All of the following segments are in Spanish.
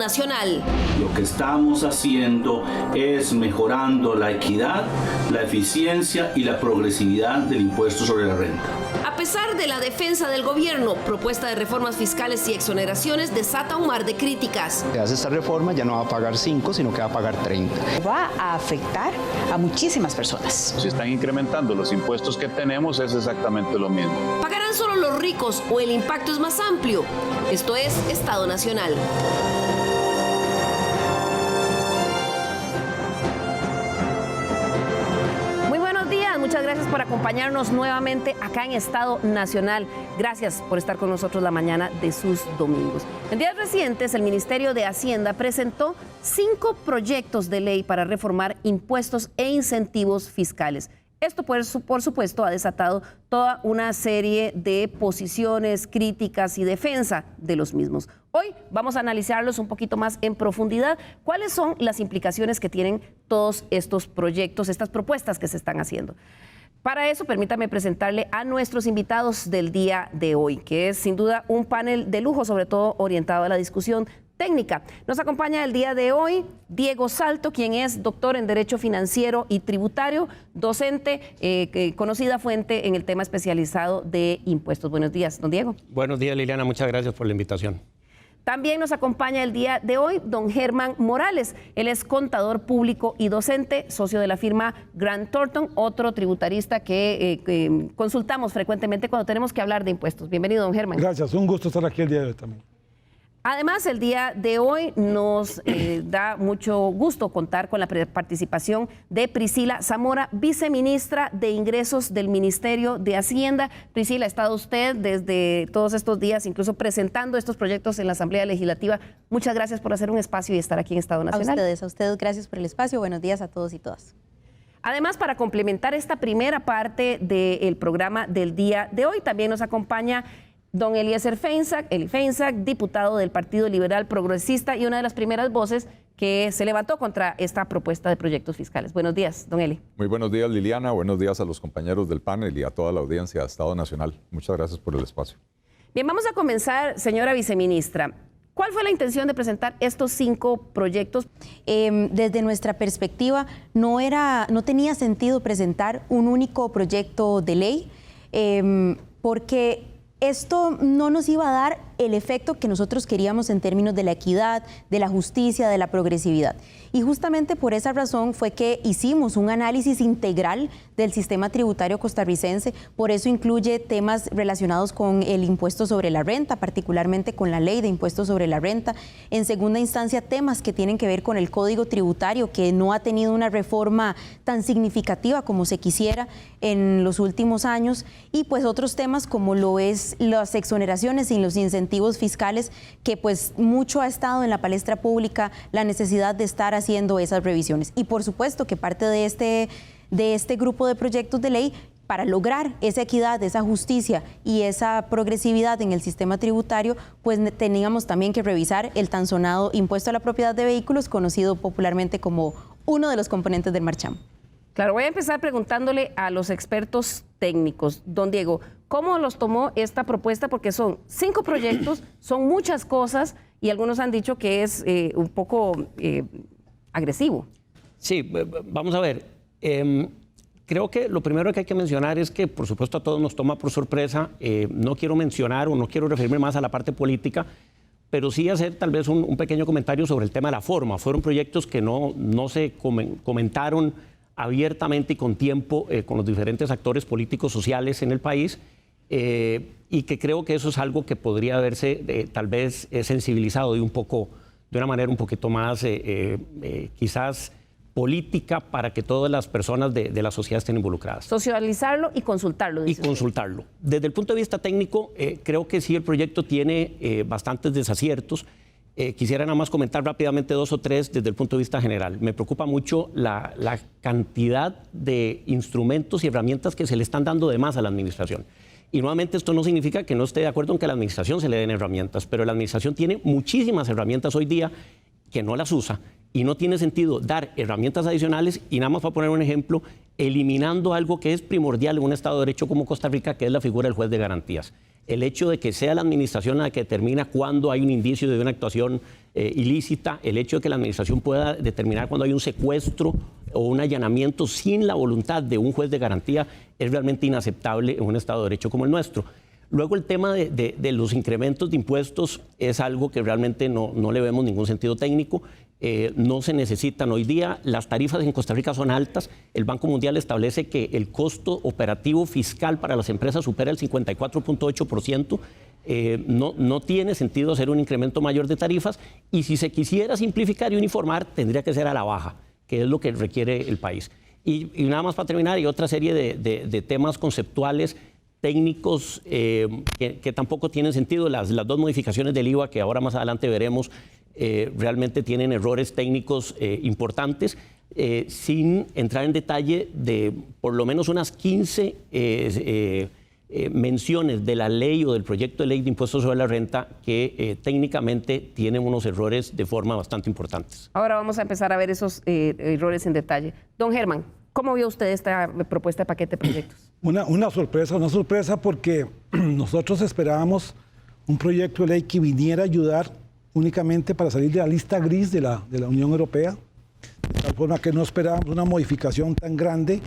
Nacional. Lo que estamos haciendo es mejorando la equidad, la eficiencia y la progresividad del impuesto sobre la renta. A pesar de la defensa del gobierno, propuesta de reformas fiscales y exoneraciones desata un mar de críticas. Se hace esta reforma, ya no va a pagar 5, sino que va a pagar 30. Va a afectar a muchísimas personas. Si están incrementando los impuestos que tenemos, es exactamente lo mismo. ¿Pagarán solo los ricos o el impacto es más amplio? Esto es Estado Nacional. Muchas gracias por acompañarnos nuevamente acá en Estado Nacional. Gracias por estar con nosotros la mañana de sus domingos. En días recientes, el Ministerio de Hacienda presentó 5 proyectos de ley para reformar impuestos e incentivos fiscales. Esto, por supuesto, ha desatado toda una serie de posiciones, críticas y defensa de los mismos. Hoy vamos a analizarlos un poquito más en profundidad. ¿Cuáles son las implicaciones que tienen todos estos proyectos, estas propuestas que se están haciendo? Para eso, permítame presentarle a nuestros invitados del día de hoy, que es sin duda un panel de lujo, sobre todo orientado a la discusión técnica. Nos acompaña el día de hoy Diego Salto, quien es doctor en Derecho Financiero y Tributario, docente, conocida fuente en el tema especializado de impuestos. Buenos días, don Diego. Buenos días, Liliana. Muchas gracias por la invitación. También nos acompaña el día de hoy don Germán Morales. Él es contador público y docente, socio de la firma Grant Thornton, otro tributarista que consultamos frecuentemente cuando tenemos que hablar de impuestos. Bienvenido, don Germán. Gracias, un gusto estar aquí el día de hoy también. Además, el día de hoy nos da mucho gusto contar con la participación de Priscila Zamora, viceministra de Ingresos del Ministerio de Hacienda. Priscila, ha estado usted desde todos estos días, incluso presentando estos proyectos en la Asamblea Legislativa. Muchas gracias por hacer un espacio y estar aquí en Estado Nacional. A ustedes gracias por el espacio. Buenos días a todos y todas. Además, para complementar esta primera parte del programa del día de hoy, también nos acompaña don Eliezer Feinsack, diputado del Partido Liberal Progresista y una de las primeras voces que se levantó contra esta propuesta de proyectos fiscales. Buenos días, don Eli. Muy buenos días, Liliana. Buenos días a los compañeros del panel y a toda la audiencia de Estado Nacional. Muchas gracias por el espacio. Bien, vamos a comenzar, señora viceministra. ¿Cuál fue la intención de presentar estos 5 proyectos? Desde nuestra perspectiva, no tenía sentido presentar un único proyecto de ley, porque esto no nos iba a dar el efecto que nosotros queríamos en términos de la equidad, de la justicia, de la progresividad. Y justamente por esa razón fue que hicimos un análisis integral del sistema tributario costarricense, por eso incluye temas relacionados con el impuesto sobre la renta, particularmente con la ley de impuestos sobre la renta. En segunda instancia, temas que tienen que ver con el código tributario, que no ha tenido una reforma tan significativa como se quisiera en los últimos años, y pues otros temas como lo es las exoneraciones y los incentivos fiscales, que pues mucho ha estado en la palestra pública la necesidad de estar haciendo esas revisiones. Y por supuesto que parte de este grupo de proyectos de ley, para lograr esa equidad, esa justicia y esa progresividad en el sistema tributario, pues teníamos también que revisar el tan sonado impuesto a la propiedad de vehículos, conocido popularmente como uno de los componentes del marchamo. Claro, voy a empezar preguntándole a los expertos técnicos. Don Diego, ¿cómo los tomó esta propuesta? Porque son 5 proyectos, son muchas cosas y algunos han dicho que es un poco agresivo. Sí, vamos a ver. Creo que lo primero que hay que mencionar es que, por supuesto, a todos nos toma por sorpresa. No quiero mencionar o no quiero referirme más a la parte política, pero sí hacer tal vez un pequeño comentario sobre el tema de la forma. Fueron proyectos que no se comentaron abiertamente y con tiempo con los diferentes actores políticos sociales en el país, y que creo que eso es algo que podría haberse tal vez sensibilizado de una manera un poquito más quizás política, para que todas las personas de la sociedad estén involucradas. Socializarlo y consultarlo. Y consultarlo. Desde el punto de vista técnico, creo que sí el proyecto tiene bastantes desaciertos. Quisiera nada más comentar rápidamente 2 o 3 desde el punto de vista general. Me preocupa mucho la cantidad de instrumentos y herramientas que se le están dando de más a la administración. Y nuevamente esto no significa que no esté de acuerdo en que a la administración se le den herramientas, pero la administración tiene muchísimas herramientas hoy día que no las usa, y no tiene sentido dar herramientas adicionales, y nada más para poner un ejemplo, eliminando algo que es primordial en un Estado de Derecho como Costa Rica, que es la figura del juez de garantías. el hecho de que sea la administración la que determina cuándo hay un indicio de una actuación ilícita, el hecho de que la administración pueda determinar cuándo hay un secuestro o un allanamiento sin la voluntad de un juez de garantía es realmente inaceptable en un Estado de Derecho como el nuestro. Luego el tema de los incrementos de impuestos es algo que realmente no le vemos ningún sentido técnico. No se necesitan. Hoy día las tarifas en Costa Rica son altas. El Banco Mundial establece que el costo operativo fiscal para las empresas supera el 54.8%. No tiene sentido hacer un incremento mayor de tarifas y si se quisiera simplificar y uniformar tendría que ser a la baja, que es lo que requiere el país. Y nada más para terminar, hay otra serie de temas conceptuales técnicos que tampoco tienen sentido. Las dos modificaciones del IVA que ahora más adelante veremos realmente tienen errores técnicos importantes, sin entrar en detalle de por lo menos unas 15 menciones de la ley o del proyecto de ley de impuestos sobre la renta que técnicamente tienen unos errores de forma bastante importantes. Ahora vamos a empezar a ver esos errores en detalle. Don Germán, ¿cómo vio usted esta propuesta de paquete de proyectos? Una sorpresa porque nosotros esperábamos un proyecto de ley que viniera a ayudar únicamente para salir de la lista gris de la Unión Europea, de tal forma que no esperábamos una modificación tan grande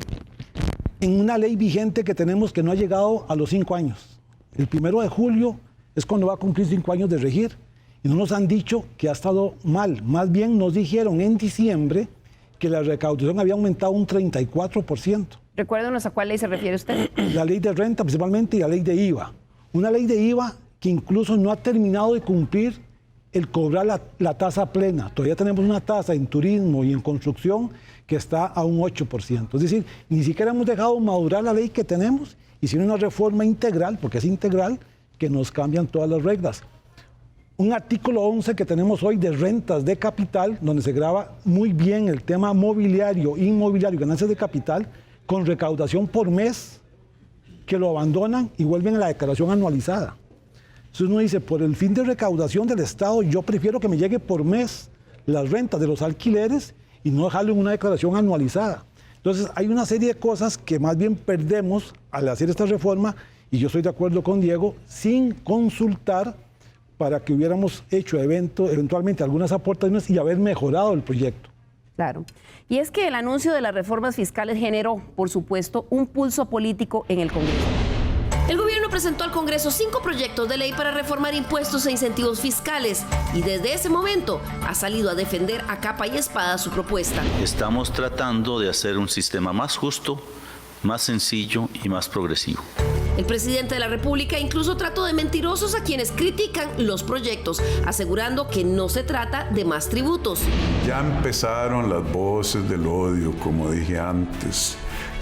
en una ley vigente que tenemos que no ha llegado a los 5 años. El 1 de julio es cuando va a cumplir 5 años de regir y no nos han dicho que ha estado mal. Más bien nos dijeron en diciembre que la recaudación había aumentado un 34%. Recuérdenos a cuál ley se refiere usted. La ley de renta principalmente y la ley de IVA. Una ley de IVA que incluso no ha terminado de cumplir el cobrar la tasa plena. Todavía tenemos una tasa en turismo y en construcción que está a un 8%. Es decir, ni siquiera hemos dejado madurar la ley que tenemos y sin una reforma integral, porque es integral, que nos cambian todas las reglas. Un artículo 11 que tenemos hoy de rentas de capital, donde se graba muy bien el tema mobiliario, inmobiliario, ganancias de capital, con recaudación por mes, que lo abandonan y vuelven a la declaración anualizada. Entonces uno dice, por el fin de recaudación del Estado, yo prefiero que me llegue por mes las rentas de los alquileres y no dejarlo en una declaración anualizada. Entonces hay una serie de cosas que más bien perdemos al hacer esta reforma, y yo estoy de acuerdo con Diego, sin consultar para que hubiéramos hecho eventualmente algunas aportaciones y haber mejorado el proyecto. Claro. Y es que el anuncio de las reformas fiscales generó, por supuesto, un pulso político en el Congreso. El gobierno presentó al Congreso 5 proyectos de ley para reformar impuestos e incentivos fiscales y desde ese momento ha salido a defender a capa y espada su propuesta. Estamos tratando de hacer un sistema más justo, más sencillo y más progresivo. El presidente de la República incluso trató de mentirosos a quienes critican los proyectos, asegurando que no se trata de más tributos. Ya empezaron las voces del odio, como dije antes.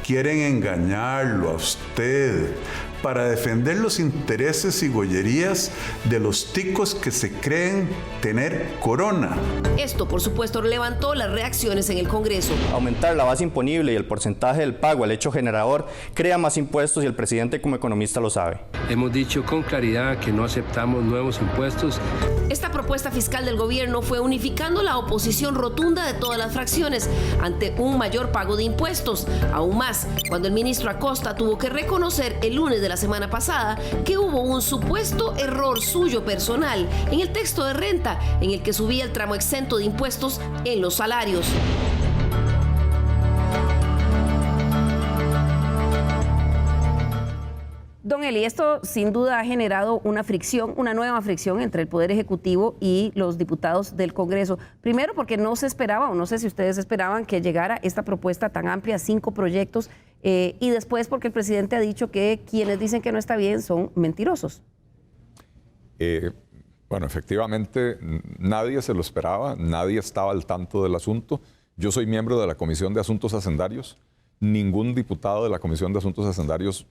Quieren engañarlo a usted para defender los intereses y gollerías de los ticos que se creen tener corona. Esto, por supuesto, levantó las reacciones en el Congreso. Aumentar la base imponible y el porcentaje del pago al hecho generador crea más impuestos y el presidente como economista lo sabe. Hemos dicho con claridad que no aceptamos nuevos impuestos. Esta propuesta fiscal del gobierno fue unificando la oposición rotunda de todas las fracciones ante un mayor pago de impuestos. Aún más, cuando el ministro Acosta tuvo que reconocer el lunes de la semana pasada que hubo un supuesto error suyo personal en el texto de renta en el que subía el tramo exento de impuestos en los salarios. Don Eli, esto sin duda ha generado una nueva fricción entre el Poder Ejecutivo y los diputados del Congreso. Primero porque no se esperaba, o no sé si ustedes esperaban que llegara esta propuesta tan amplia, 5 proyectos, y después porque el presidente ha dicho que quienes dicen que no está bien son mentirosos. Bueno, efectivamente, nadie se lo esperaba, nadie estaba al tanto del asunto. Yo soy miembro de la Comisión de Asuntos Hacendarios. Ningún diputado de la Comisión de Asuntos Hacendarios...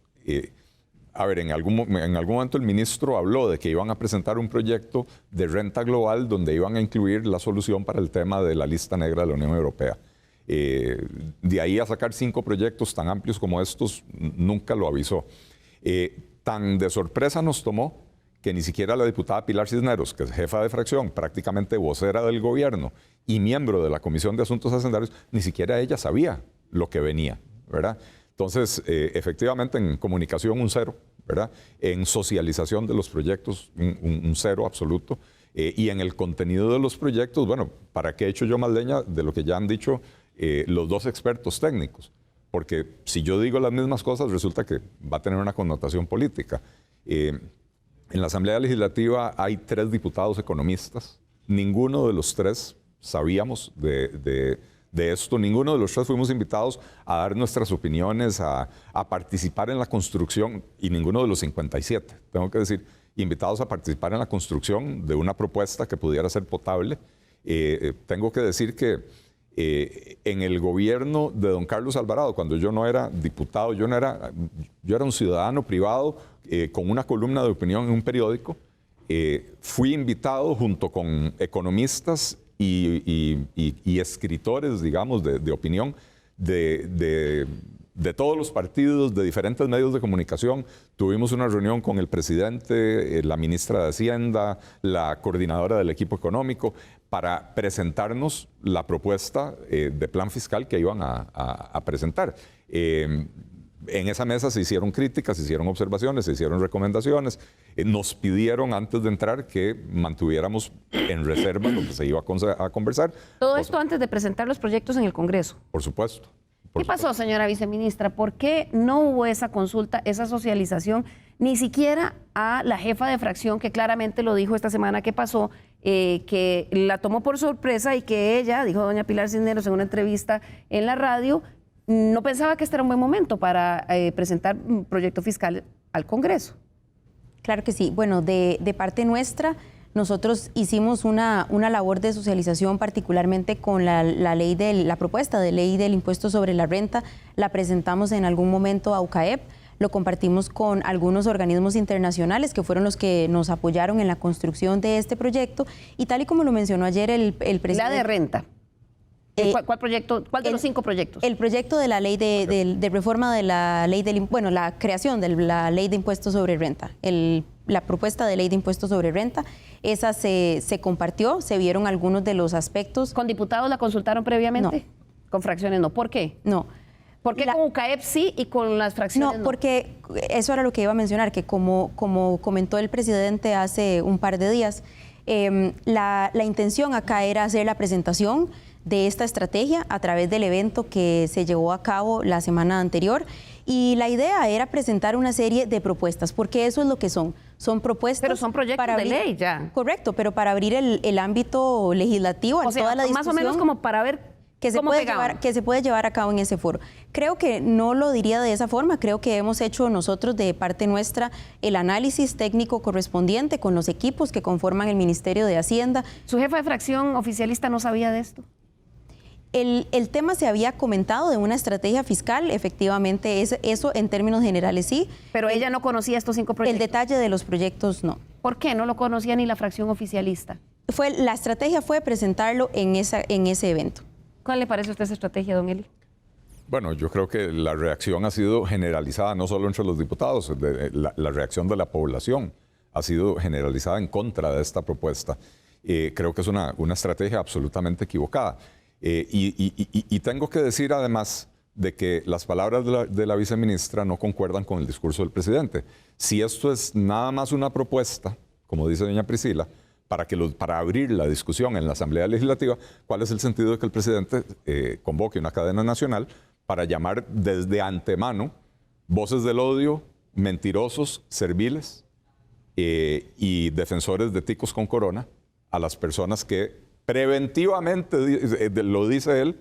en algún momento el ministro habló de que iban a presentar un proyecto de renta global donde iban a incluir la solución para el tema de la lista negra de la Unión Europea. De ahí a sacar 5 proyectos tan amplios como estos, nunca lo avisó. Tan de sorpresa nos tomó que ni siquiera la diputada Pilar Cisneros, que es jefa de fracción, prácticamente vocera del gobierno y miembro de la Comisión de Asuntos Hacendarios, ni siquiera ella sabía lo que venía, ¿verdad? Entonces, efectivamente, en comunicación un 0, ¿verdad? En socialización de los proyectos, un cero absoluto. Y en el contenido de los proyectos, bueno, ¿para qué he hecho yo más leña de lo que ya han dicho los dos expertos técnicos? Porque si yo digo las mismas cosas, resulta que va a tener una connotación política. En la Asamblea Legislativa hay 3 diputados economistas. Ninguno de los 3 sabíamos de esto. Ninguno de los 3 fuimos invitados a dar nuestras opiniones, a participar en la construcción, y ninguno de los 57, tengo que decir, invitados a participar en la construcción de una propuesta que pudiera ser potable. Tengo que decir que en el gobierno de don Carlos Alvarado, cuando yo no era diputado, yo era un ciudadano privado con una columna de opinión en un periódico, fui invitado junto con economistas y escritores, digamos, de opinión de todos los partidos, de diferentes medios de comunicación. Tuvimos una reunión con el presidente, la ministra de Hacienda, la coordinadora del equipo económico, para presentarnos la propuesta de plan fiscal que iban a presentar. En esa mesa se hicieron críticas, se hicieron observaciones, se hicieron recomendaciones. Nos pidieron antes de entrar que mantuviéramos en reserva lo que se iba a conversar. Todo esto antes de presentar los proyectos en el Congreso. Por supuesto. ¿Qué pasó, señora viceministra? ¿Por qué no hubo esa consulta, esa socialización, ni siquiera a la jefa de fracción, que claramente lo dijo esta semana que pasó, que la tomó por sorpresa y que ella, dijo doña Pilar Cisneros en una entrevista en la radio, no pensaba que este era un buen momento para presentar un proyecto fiscal al Congreso? Claro que sí. Bueno, de parte nuestra, nosotros hicimos una labor de socialización, particularmente con la propuesta de ley del impuesto sobre la renta. La presentamos en algún momento a UCAEP, lo compartimos con algunos organismos internacionales que fueron los que nos apoyaron en la construcción de este proyecto, y tal y como lo mencionó ayer el presidente. La de renta. ¿Cuál proyecto? ¿Cuál de los 5 proyectos? El proyecto de la ley de reforma de la ley la creación de la ley de impuestos sobre renta. La propuesta de ley de impuestos sobre renta, esa se compartió, se vieron algunos de los aspectos. ¿Con diputados la consultaron previamente? No. ¿Con fracciones no? ¿Por qué? No. ¿Por qué con UCAEP sí y con las fracciones no? Porque eso era lo que iba a mencionar, que como comentó el presidente hace un par de días, la intención acá era hacer la presentación de esta estrategia a través del evento que se llevó a cabo la semana anterior, y la idea era presentar una serie de propuestas, porque eso es lo que son propuestas. Pero son proyectos de ley ya. Correcto, pero para abrir el ámbito legislativo a toda la discusión. Más o menos como para ver que se puede llevar a cabo en ese foro. Creo que no lo diría de esa forma, creo que hemos hecho nosotros de parte nuestra el análisis técnico correspondiente con los equipos que conforman el Ministerio de Hacienda. ¿Su jefa de fracción oficialista no sabía de esto? El tema se había comentado de una estrategia fiscal, efectivamente, eso en términos generales sí. Pero ella no conocía estos 5 proyectos. El detalle de los proyectos no. ¿Por qué no lo conocía ni la fracción oficialista? La estrategia fue presentarlo en ese evento. ¿Cuál le parece a usted esa estrategia, don Eli? Bueno, yo creo que la reacción ha sido generalizada, no solo entre los diputados, la reacción de la población ha sido generalizada en contra de esta propuesta. Creo que es una estrategia absolutamente equivocada. Y tengo que decir además de que las palabras de la viceministra no concuerdan con el discurso del presidente. Si esto es nada más una propuesta, como dice doña Priscila, para abrir la discusión en la Asamblea Legislativa, ¿cuál es el sentido de que el presidente convoque una cadena nacional para llamar desde antemano voces del odio, mentirosos, serviles y defensores de ticos con corona a las personas que preventivamente, lo dice él,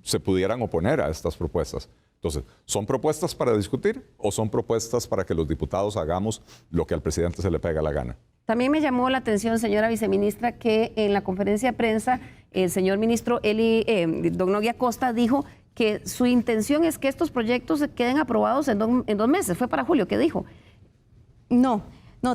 se pudieran oponer a estas propuestas? Entonces, ¿son propuestas para discutir o son propuestas para que los diputados hagamos lo que al presidente se le pega la gana? También me llamó la atención, señora viceministra, que en la conferencia de prensa el señor ministro don Nogui Acosta dijo que su intención es que estos proyectos queden aprobados en 2 meses. Fue para julio, ¿qué dijo? No,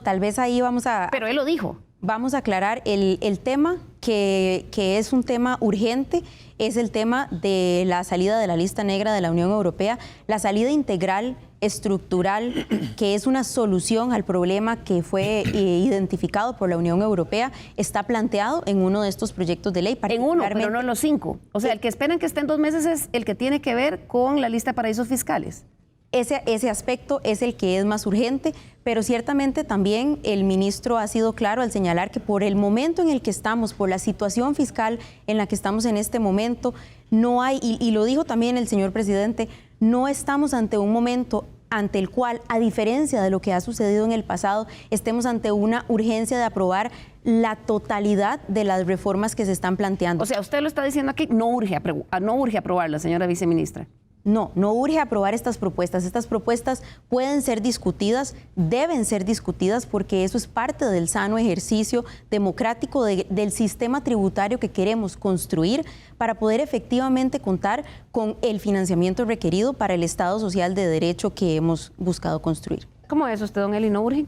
tal vez ahí vamos a... Pero él lo dijo. Vamos a aclarar el tema que es un tema urgente, es el tema de la salida de la lista negra de la Unión Europea, la salida integral, estructural, que es una solución al problema que fue identificado por la Unión Europea, está planteado en uno de estos proyectos de ley. En uno, pero no en los 5. O sea, el que esperan que esté en 2 meses es el que tiene que ver con la lista de paraísos fiscales. Ese aspecto es el que es más urgente, pero ciertamente también el ministro ha sido claro al señalar que por el momento en el que estamos, por la situación fiscal en la que estamos en este momento, no hay, y lo dijo también el señor presidente, no estamos ante un momento ante el cual, a diferencia de lo que ha sucedido en el pasado, estemos ante una urgencia de aprobar la totalidad de las reformas que se están planteando. O sea, usted lo está diciendo aquí, no urge aprobarla, señora viceministra. No urge aprobar estas propuestas. Estas propuestas pueden ser discutidas, deben ser discutidas, porque eso es parte del sano ejercicio democrático del sistema tributario que queremos construir para poder efectivamente contar con el financiamiento requerido para el Estado social de derecho que hemos buscado construir. ¿Cómo es usted, don Eli? ¿No urgen?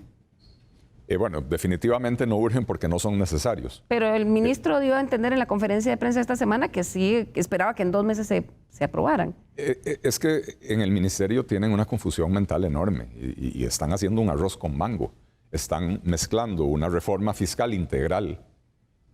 Bueno, definitivamente no urgen porque no son necesarios. Pero el ministro dio a entender en la conferencia de prensa esta semana que sí esperaba que en 2 meses se aprobaran. Es que en el ministerio tienen una confusión mental enorme y están haciendo un arroz con mango. Están mezclando una reforma fiscal integral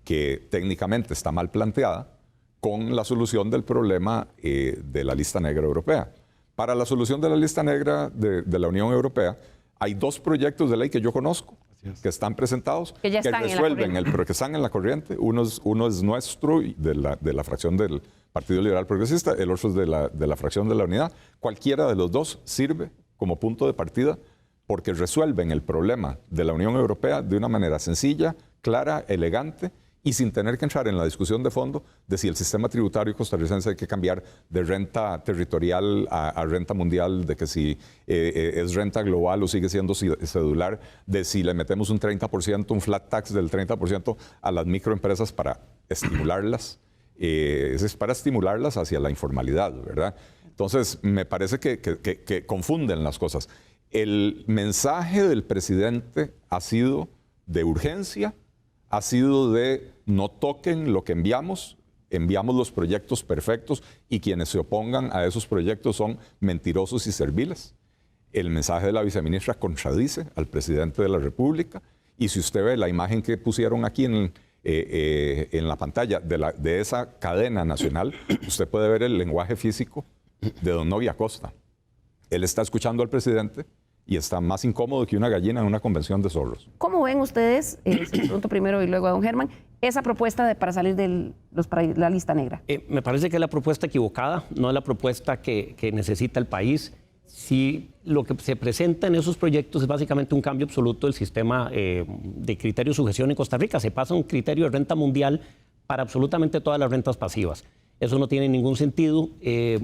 que técnicamente está mal planteada con la solución del problema de la lista negra europea. Para la solución de la lista negra de la Unión Europea hay 2 proyectos de ley que yo conozco que están presentados, que resuelven pero que están en la corriente. Uno es nuestro, de la fracción del Partido Liberal Progresista, el otro es de la fracción de la Unidad. Cualquiera de los 2 sirve como punto de partida porque resuelven el problema de la Unión Europea de una manera sencilla, clara, elegante y sin tener que entrar en la discusión de fondo de si el sistema tributario costarricense hay que cambiar de renta territorial a renta mundial, de que si es renta global o sigue siendo cedular, de si le metemos un 30%, un flat tax del 30% a las microempresas para estimularlas. Es para estimularlas hacia la informalidad, ¿verdad? Entonces, me parece que confunden las cosas. El mensaje del presidente ha sido de urgencia, ha sido de no toquen lo que enviamos los proyectos perfectos y quienes se opongan a esos proyectos son mentirosos y serviles. El mensaje de la viceministra contradice al presidente de la República y si usted ve la imagen que pusieron aquí en la pantalla de esa cadena nacional, usted puede ver el lenguaje físico de don Novi Acosta. Él está escuchando al presidente y está más incómodo que una gallina en una convención de zorros. ¿Cómo ven ustedes, se lo pregunto primero y luego a don Germán, esa propuesta para salir de la lista negra? Me parece que es la propuesta equivocada, no es la propuesta que necesita el país. Si lo que se presenta en esos proyectos es básicamente un cambio absoluto del sistema de criterio de sujeción en Costa Rica, se pasa a un criterio de renta mundial para absolutamente todas las rentas pasivas. Eso no tiene ningún sentido. He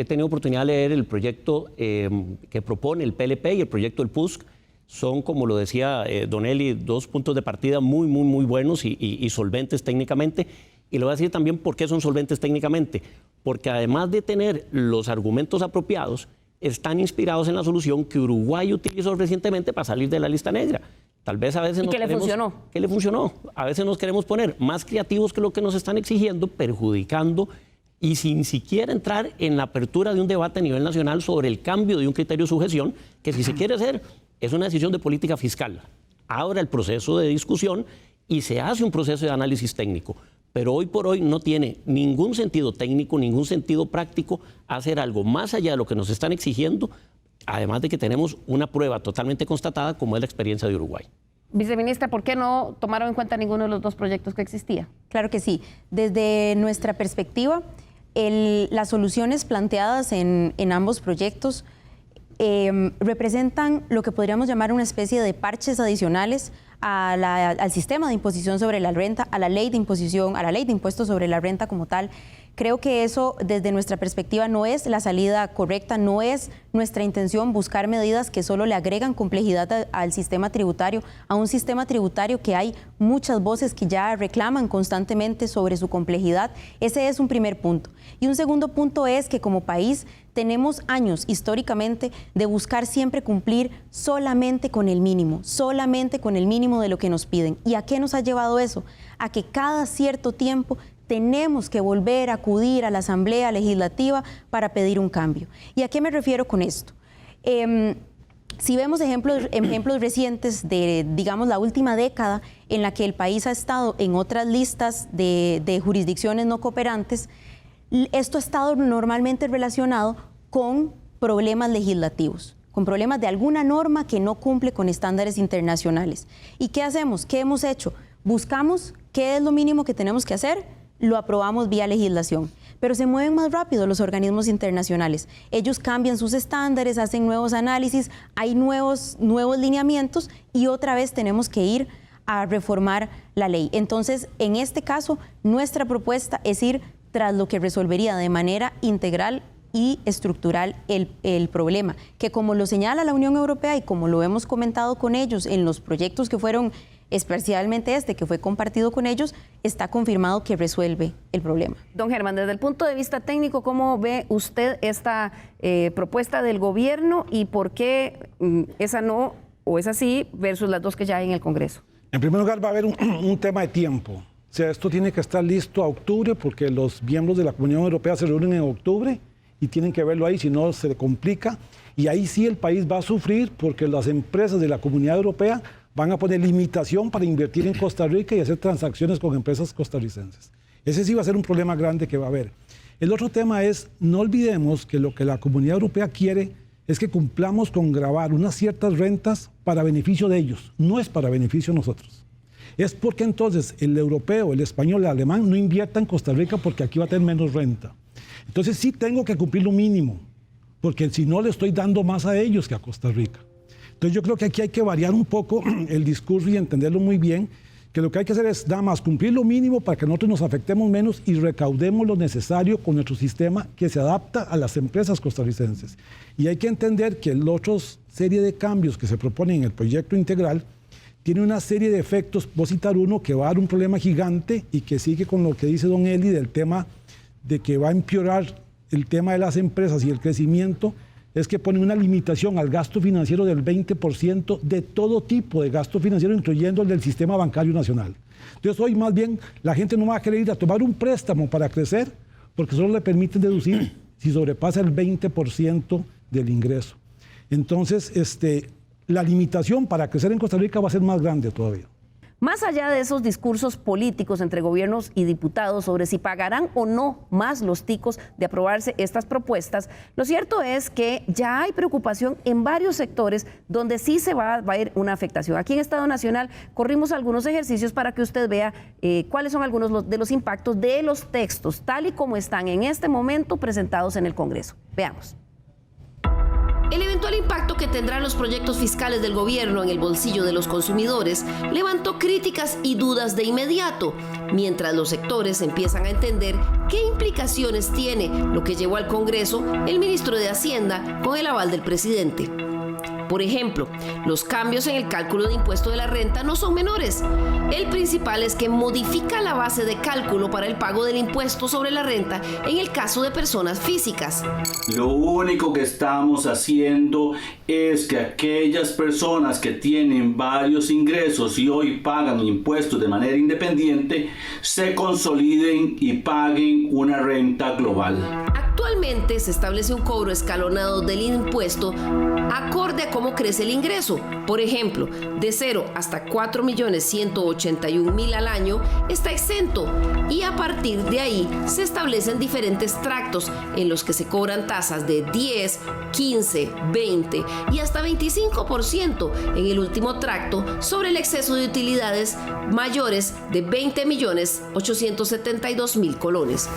tenido oportunidad de leer el proyecto que propone el PLP y el proyecto del PUSC. Son, como lo decía don Eli, 2 puntos de partida muy buenos y solventes técnicamente. Y le voy a decir también por qué son solventes técnicamente. Porque además de tener los argumentos apropiados, están inspirados en la solución que Uruguay utilizó recientemente para salir de la lista negra. Tal vez a veces ¿Y qué le funcionó? ¿Qué le funcionó? A veces nos queremos poner más creativos que lo que nos están exigiendo, perjudicando y sin siquiera entrar en la apertura de un debate a nivel nacional sobre el cambio de un criterio de sujeción, que si se quiere hacer es una decisión de política fiscal. Abra el proceso de discusión y se hace un proceso de análisis técnico. Pero hoy por hoy no tiene ningún sentido técnico, ningún sentido práctico hacer algo más allá de lo que nos están exigiendo, además de que tenemos una prueba totalmente constatada como es la experiencia de Uruguay. Viceministra, ¿por qué no tomaron en cuenta ninguno de los 2 proyectos que existía? Claro que sí. Desde nuestra perspectiva, las soluciones planteadas en ambos proyectos representan lo que podríamos llamar una especie de parches adicionales al sistema de imposición sobre la renta, a la ley de impuestos sobre la renta como tal. Creo que eso, desde nuestra perspectiva, no es la salida correcta, no es nuestra intención buscar medidas que solo le agregan complejidad al sistema tributario, a un sistema tributario que hay muchas voces que ya reclaman constantemente sobre su complejidad. Ese es un primer punto. Y un segundo punto es que como país tenemos años históricamente de buscar siempre cumplir solamente con el mínimo de lo que nos piden. ¿Y a qué nos ha llevado eso? A que cada cierto tiempo tenemos que volver a acudir a la Asamblea Legislativa para pedir un cambio. ¿Y a qué me refiero con esto? Si vemos ejemplos recientes de, digamos, la última década en la que el país ha estado en otras listas de jurisdicciones no cooperantes, esto ha estado normalmente relacionado con problemas legislativos, con problemas de alguna norma que no cumple con estándares internacionales. ¿Y qué hacemos? ¿Qué hemos hecho? Buscamos qué es lo mínimo que tenemos que hacer, lo aprobamos vía legislación. Pero se mueven más rápido los organismos internacionales. Ellos cambian sus estándares, hacen nuevos análisis, hay nuevos lineamientos y otra vez tenemos que ir a reformar la ley. Entonces, en este caso, nuestra propuesta es ir tras lo que resolvería de manera integral y estructural el problema, que como lo señala la Unión Europea y como lo hemos comentado con ellos en los proyectos que fueron, especialmente este que fue compartido con ellos, está confirmado que resuelve el problema. Don Germán, desde el punto de vista técnico, ¿cómo ve usted esta propuesta del gobierno y por qué esa no o esa sí versus las dos que ya hay en el Congreso? En primer lugar, va a haber un tema de tiempo. O sea, esto tiene que estar listo a octubre porque los miembros de la Unión Europea se reúnen en octubre y tienen que verlo ahí, si no se complica. Y ahí sí el país va a sufrir porque las empresas de la Comunidad Europea van a poner limitación para invertir en Costa Rica y hacer transacciones con empresas costarricenses. Ese sí va a ser un problema grande que va a haber. El otro tema es, no olvidemos que lo que la Comunidad Europea quiere es que cumplamos con gravar unas ciertas rentas para beneficio de ellos, no es para beneficio de nosotros. Es porque entonces el europeo, el español, el alemán no invierta en Costa Rica porque aquí va a tener menos renta. Entonces sí tengo que cumplir lo mínimo, porque si no le estoy dando más a ellos que a Costa Rica. Entonces yo creo que aquí hay que variar un poco el discurso y entenderlo muy bien, que lo que hay que hacer es nada más cumplir lo mínimo para que nosotros nos afectemos menos y recaudemos lo necesario con nuestro sistema que se adapta a las empresas costarricenses. Y hay que entender que la otra serie de cambios que se proponen en el proyecto integral tiene una serie de efectos. Voy a citar uno que va a dar un problema gigante y que sigue con lo que dice don Eli del tema de que va a empeorar el tema de las empresas y el crecimiento, es que pone una limitación al gasto financiero del 20% de todo tipo de gasto financiero, incluyendo el del sistema bancario nacional. Entonces hoy más bien la gente no va a querer ir a tomar un préstamo para crecer porque solo le permiten deducir si sobrepasa el 20% del ingreso. Entonces la limitación para crecer en Costa Rica va a ser más grande todavía. Más allá de esos discursos políticos entre gobiernos y diputados sobre si pagarán o no más los ticos de aprobarse estas propuestas, lo cierto es que ya hay preocupación en varios sectores donde sí se va a ir una afectación. Aquí en Estado Nacional corrimos algunos ejercicios para que usted vea cuáles son algunos de los impactos de los textos, tal y como están en este momento presentados en el Congreso. Veamos. El eventual impacto que tendrán los proyectos fiscales del gobierno en el bolsillo de los consumidores levantó críticas y dudas de inmediato, mientras los sectores empiezan a entender qué implicaciones tiene lo que llevó al Congreso el ministro de Hacienda con el aval del presidente. Por ejemplo, los cambios en el cálculo de impuesto de la renta no son menores. El principal es que modifica la base de cálculo para el pago del impuesto sobre la renta en el caso de personas físicas. Lo único que estamos haciendo es que aquellas personas que tienen varios ingresos y hoy pagan impuestos de manera independiente se consoliden y paguen una renta global. Actualmente se establece un cobro escalonado del impuesto acorde a cómo crece el ingreso. Por ejemplo, de 0 hasta 4.181.000 al año está exento y a partir de ahí se establecen diferentes tractos en los que se cobran tasas de 10, 15, 20 y hasta 25% en el último tracto sobre el exceso de utilidades mayores de 20.872.000 colones.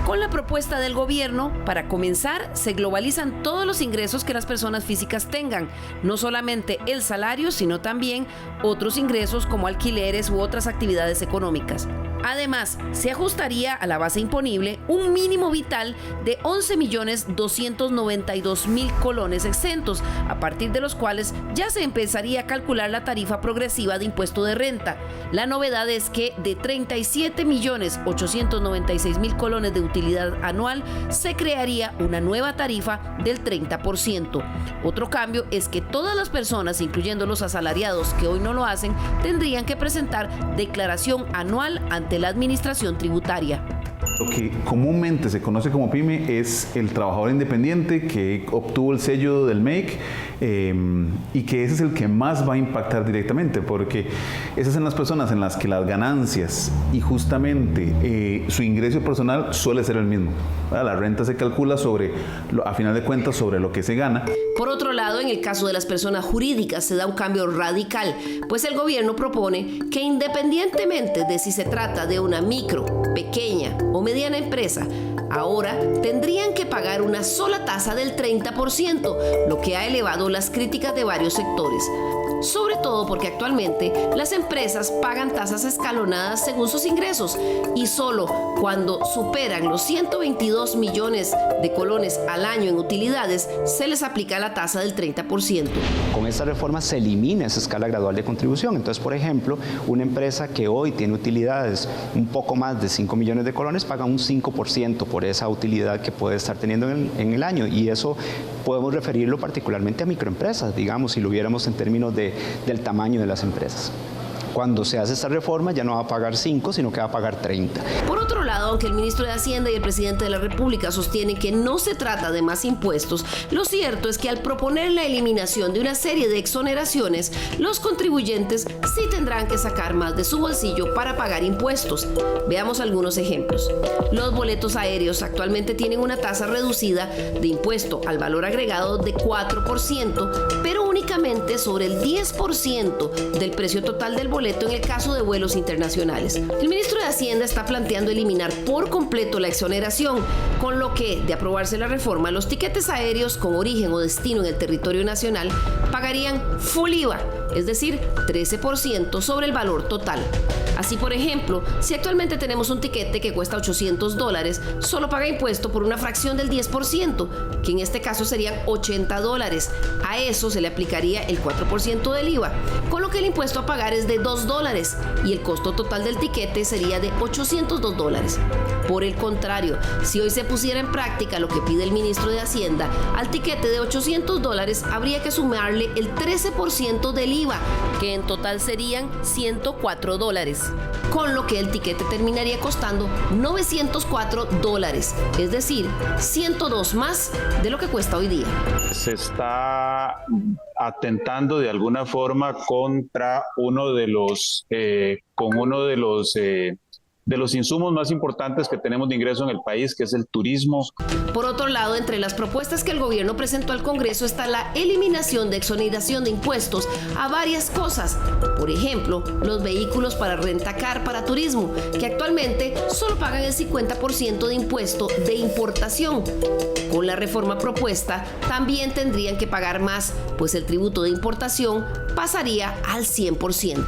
Con la propuesta del gobierno, para comenzar, se globalizan todos los ingresos que las personas físicas tengan, no solamente el salario, sino también otros ingresos como alquileres u otras actividades económicas. Además, se ajustaría a la base imponible un mínimo vital de 11.292.000 colones exentos, a partir de los cuales ya se empezaría a calcular la tarifa progresiva de impuesto de renta. La novedad es que de 37.896.000 colones de utilidad anual se crearía una nueva tarifa del 30%. Otro cambio es que todas las personas, incluyendo los asalariados que hoy no lo hacen, tendrían que presentar declaración anual ante la administración tributaria. Lo que comúnmente se conoce como pyme es el trabajador independiente que obtuvo el sello del MEIC y que ese es el que más va a impactar directamente, porque esas son las personas en las que las ganancias y justamente su ingreso personal suele ser el mismo. La renta se calcula a final de cuentas sobre lo que se gana. Por otro lado, en el caso de las personas jurídicas se da un cambio radical, pues el gobierno propone que independientemente de si se trata de una micro, pequeña o mediana empresa, ahora tendrían que pagar una sola tasa del 30%, lo que ha elevado las críticas de varios sectores. Sobre todo porque actualmente las empresas pagan tasas escalonadas según sus ingresos y solo cuando superan los 122 millones de colones al año en utilidades se les aplica la tasa del 30%. Con esta reforma se elimina esa escala gradual de contribución. Entonces, por ejemplo, una empresa que hoy tiene utilidades un poco más de 5 millones de colones paga un 5% por esa utilidad que puede estar teniendo en el año, y eso podemos referirlo particularmente a microempresas, digamos, si lo viéramos en términos del tamaño de las empresas. Cuando se hace esta reforma ya no va a pagar 5, sino que va a pagar 30. Por otro lado, aunque el ministro de Hacienda y el presidente de la República sostienen que no se trata de más impuestos, lo cierto es que al proponer la eliminación de una serie de exoneraciones, los contribuyentes sí tendrán que sacar más de su bolsillo para pagar impuestos. Veamos algunos ejemplos. Los boletos aéreos actualmente tienen una tasa reducida de impuesto al valor agregado de 4%, pero únicamente sobre el 10% del precio total del boleto en el caso de vuelos internacionales. El ministro de Hacienda está planteando eliminar por completo la exoneración, con lo que, de aprobarse la reforma, los tiquetes aéreos con origen o destino en el territorio nacional pagarían full IVA, es decir, 13% sobre el valor total. Así, por ejemplo, si actualmente tenemos un tiquete que cuesta $800, solo paga impuesto por una fracción del 10%, que en este caso serían $80. A eso se le aplicaría el 4% del IVA, con lo que el impuesto a pagar es de $2 y el costo total del tiquete sería de $802. Por el contrario, si hoy se pusiera en práctica lo que pide el ministro de Hacienda, al tiquete de $800 habría que sumarle el 13% del IVA, que en total serían $104, con lo que el tiquete terminaría costando $904, es decir, 102 más de lo que cuesta hoy día. Se está atentando de alguna forma contra uno de los insumos más importantes que tenemos de ingreso en el país, que es el turismo. Por otro lado, entre las propuestas que el gobierno presentó al Congreso está la eliminación de exoneración de impuestos a varias cosas. Por ejemplo, los vehículos para rentacar para turismo, que actualmente solo pagan el 50% de impuesto de importación. Con la reforma propuesta, también tendrían que pagar más, pues el tributo de importación pasaría al 100%.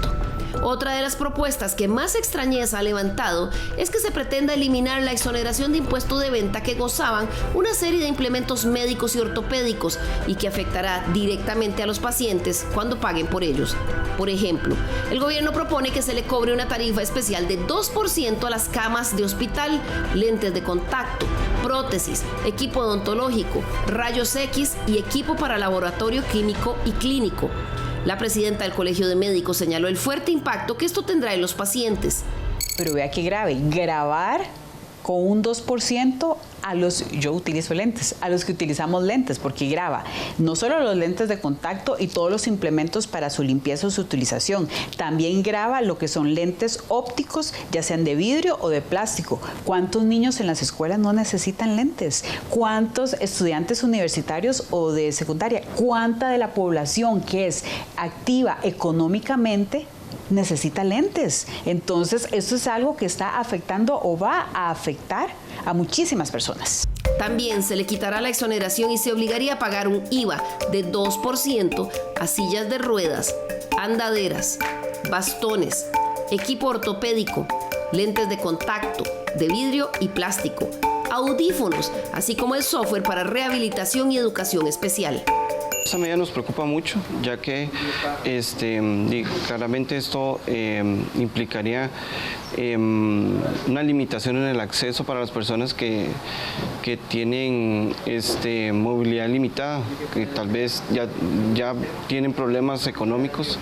Otra de las propuestas que más extrañeza ha levantado es que se pretenda eliminar la exoneración de impuesto de venta que gozaban una serie de implementos médicos y ortopédicos y que afectará directamente a los pacientes cuando paguen por ellos. Por ejemplo, el gobierno propone que se le cobre una tarifa especial de 2% a las camas de hospital, lentes de contacto, prótesis, equipo odontológico, rayos X y equipo para laboratorio químico y clínico. La presidenta del Colegio de Médicos señaló el fuerte impacto que esto tendrá en los pacientes. Pero vea qué grave, grabar con un 2% a yo utilizo lentes, a los que utilizamos lentes, porque grava no solo los lentes de contacto y todos los implementos para su limpieza o su utilización, también grava lo que son lentes ópticos, ya sean de vidrio o de plástico. ¿Cuántos niños en las escuelas no necesitan lentes? ¿Cuántos estudiantes universitarios o de secundaria? ¿Cuánta de la población que es activa económicamente necesita lentes? Entonces, esto es algo que está afectando o va a afectar a muchísimas personas. También se le quitará la exoneración y se obligaría a pagar un IVA de 2% a sillas de ruedas, andaderas, bastones, equipo ortopédico, lentes de contacto, de vidrio y plástico, audífonos, así como el software para rehabilitación y educación especial. Esta medida nos preocupa mucho, ya que claramente esto implicaría una limitación en el acceso para las personas que tienen movilidad limitada, que tal vez ya tienen problemas económicos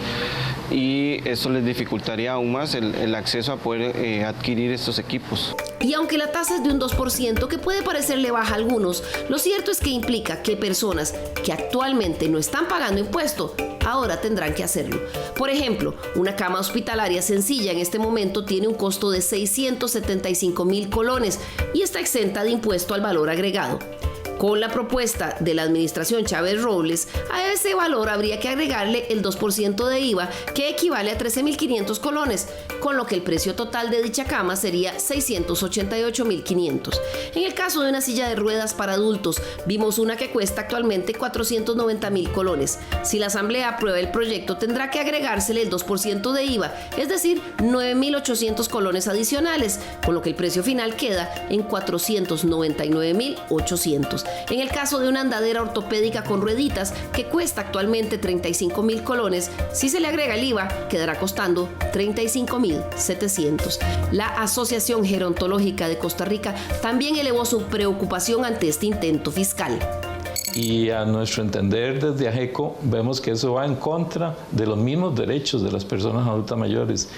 y eso les dificultaría aún más el acceso a poder adquirir estos equipos. Y aunque la tasa es de un 2%, que puede parecerle baja a algunos, lo cierto es que implica que personas que actualmente no están pagando impuesto, ahora tendrán que hacerlo. Por ejemplo, una cama hospitalaria sencilla en este momento tiene un costo de 675.000 colones y está exenta de impuesto al valor agregado. Con la propuesta de la administración Chávez Robles, a ese valor habría que agregarle el 2% de IVA, que equivale a 13.500 colones, con lo que el precio total de dicha cama sería 688.500. En el caso de una silla de ruedas para adultos, vimos una que cuesta actualmente 490.000 colones. Si la Asamblea aprueba el proyecto, tendrá que agregársele el 2% de IVA, es decir, 9.800 colones adicionales, con lo que el precio final queda en 499.800. En el caso de una andadera ortopédica con rueditas, que cuesta actualmente 35.000 colones, si se le agrega el IVA, quedará costando 35.700. La Asociación Gerontológica de Costa Rica también elevó su preocupación ante este intento fiscal. Y a nuestro entender desde AGECO vemos que eso va en contra de los mismos derechos de las personas adultas mayores.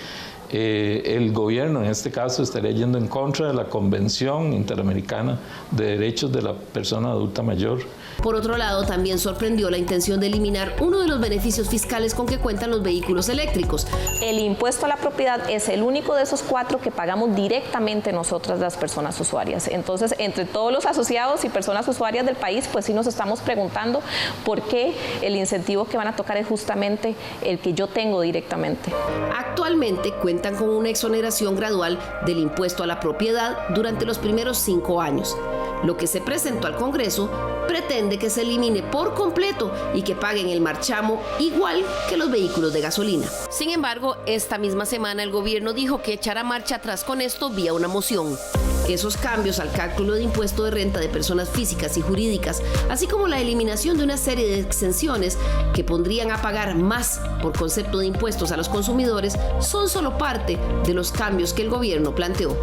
El gobierno en este caso estaría yendo en contra de la Convención Interamericana de Derechos de la Persona Adulta Mayor. Por otro lado, también sorprendió la intención de eliminar uno de los beneficios fiscales con que cuentan los vehículos eléctricos. El impuesto a la propiedad es el único de esos 4 que pagamos directamente nosotras las personas usuarias. Entonces, entre todos los asociados y personas usuarias del país, pues sí nos estamos preguntando por qué el incentivo que van a tocar es justamente el que yo tengo directamente. Actualmente cuentan con una exoneración gradual del impuesto a la propiedad durante los primeros 5 años. Lo que se presentó al Congreso pretende que se elimine por completo y que paguen el marchamo igual que los vehículos de gasolina. Sin embargo, esta misma semana el gobierno dijo que echará marcha atrás con esto vía una moción. Esos cambios al cálculo de impuesto de renta de personas físicas y jurídicas, así como la eliminación de una serie de exenciones que pondrían a pagar más por concepto de impuestos a los consumidores, son solo parte de los cambios que el gobierno planteó.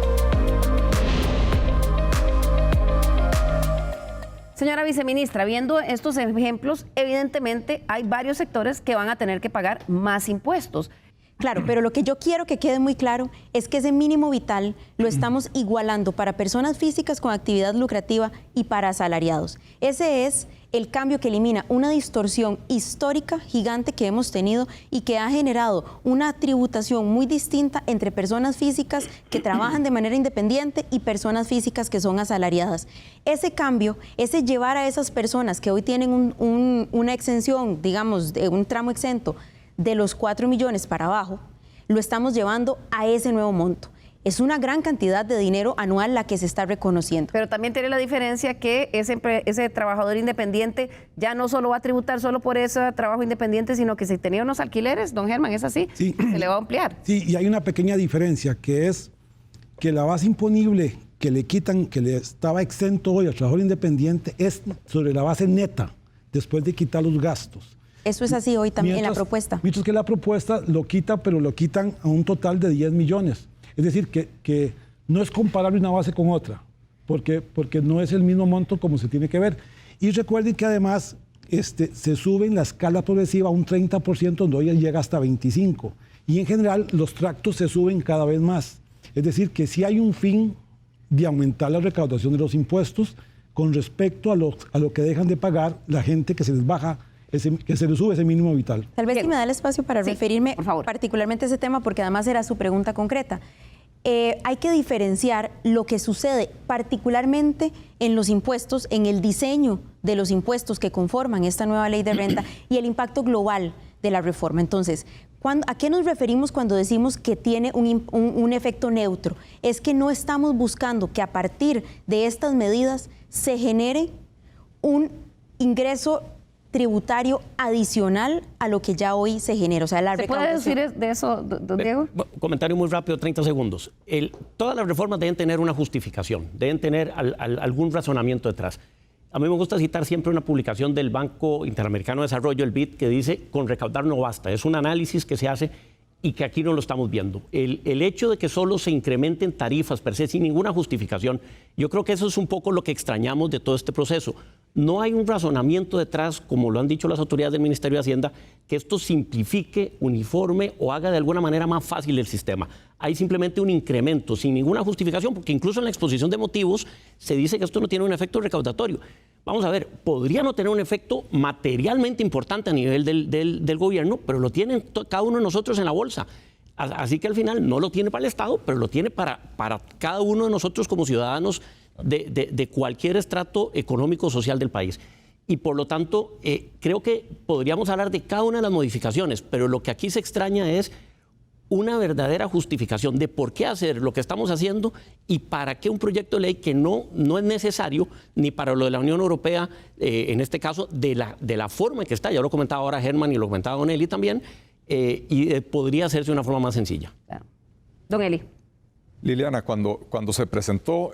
Señora viceministra, viendo estos ejemplos, evidentemente hay varios sectores que van a tener que pagar más impuestos. Claro, pero lo que yo quiero que quede muy claro es que ese mínimo vital lo estamos igualando para personas físicas con actividad lucrativa y para asalariados. Ese es el cambio que elimina una distorsión histórica gigante que hemos tenido y que ha generado una tributación muy distinta entre personas físicas que trabajan de manera independiente y personas físicas que son asalariadas. Ese cambio, ese llevar a esas personas que hoy tienen una exención, digamos, de un tramo exento de los 4 millones para abajo, lo estamos llevando a ese nuevo monto. Es una gran cantidad de dinero anual la que se está reconociendo. Pero también tiene la diferencia que ese trabajador independiente ya no solo va a tributar solo por ese trabajo independiente, sino que si tenía unos alquileres, don Germán, ¿es así? Sí. Se le va a ampliar. Sí, y hay una pequeña diferencia, que es que la base imponible que le quitan, que le estaba exento hoy al trabajador independiente, es sobre la base neta, después de quitar los gastos. Eso es así hoy también en la propuesta. Mientras que la propuesta lo quita, pero lo quitan a un total de 10 millones. Es decir, que no es comparable una base con otra, porque no es el mismo monto como se tiene que ver. Y recuerden que además se sube en la escala progresiva a un 30%, donde hoy llega hasta 25%. Y en general los tractos se suben cada vez más. Es decir, que sí hay un fin de aumentar la recaudación de los impuestos con respecto a lo que dejan de pagar la gente que se les baja, que se les sube ese mínimo vital. Tal vez si me da el espacio para referirme particularmente a ese tema, porque además era su pregunta concreta. Hay que diferenciar lo que sucede particularmente en los impuestos, en el diseño de los impuestos que conforman esta nueva ley de renta y el impacto global de la reforma. Entonces, ¿a qué nos referimos cuando decimos que tiene un efecto neutro? Es que no estamos buscando que a partir de estas medidas se genere un ingreso tributario adicional a lo que ya hoy se genera. O sea, la recaudación. ¿Se puede decir de eso, don Diego? Comentario muy rápido, 30 segundos. Todas las reformas deben tener una justificación, deben tener algún razonamiento detrás. A mí me gusta citar siempre una publicación del Banco Interamericano de Desarrollo, el BID, que dice, con recaudar no basta. Es un análisis que se hace y que aquí no lo estamos viendo. El hecho de que solo se incrementen tarifas per se sin ninguna justificación, yo creo que eso es un poco lo que extrañamos de todo este proceso. No hay un razonamiento detrás, como lo han dicho las autoridades del Ministerio de Hacienda, que esto simplifique, uniforme o haga de alguna manera más fácil el sistema. Hay simplemente un incremento sin ninguna justificación, porque incluso en la exposición de motivos se dice que esto no tiene un efecto recaudatorio. Vamos a ver, podría no tener un efecto materialmente importante a nivel del gobierno, pero lo tiene cada uno de nosotros en la bolsa. Así que al final no lo tiene para el Estado, pero lo tiene para cada uno de nosotros como ciudadanos de cualquier estrato económico o social del país. Y por lo tanto, creo que podríamos hablar de cada una de las modificaciones, pero lo que aquí se extraña es una verdadera justificación de por qué hacer lo que estamos haciendo y para qué un proyecto de ley que no es necesario ni para lo de la Unión Europea, en este caso, de la forma en que está. Ya lo comentaba ahora Germán y lo comentaba Don Eli también, y podría hacerse de una forma más sencilla. Claro. Don Eli. Liliana, cuando se presentó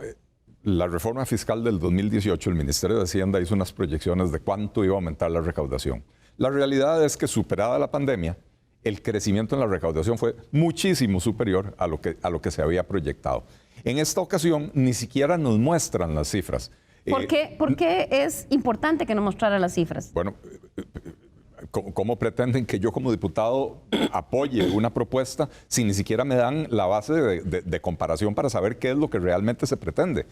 la reforma fiscal del 2018, el Ministerio de Hacienda hizo unas proyecciones de cuánto iba a aumentar la recaudación. La realidad es que, superada la pandemia, el crecimiento en la recaudación fue muchísimo superior a lo que se había proyectado. En esta ocasión ni siquiera nos muestran las cifras. ¿Por qué es importante que nos mostraran las cifras? Bueno, ¿cómo pretenden que yo como diputado apoye una propuesta si ni siquiera me dan la base de comparación para saber qué es lo que realmente se pretende?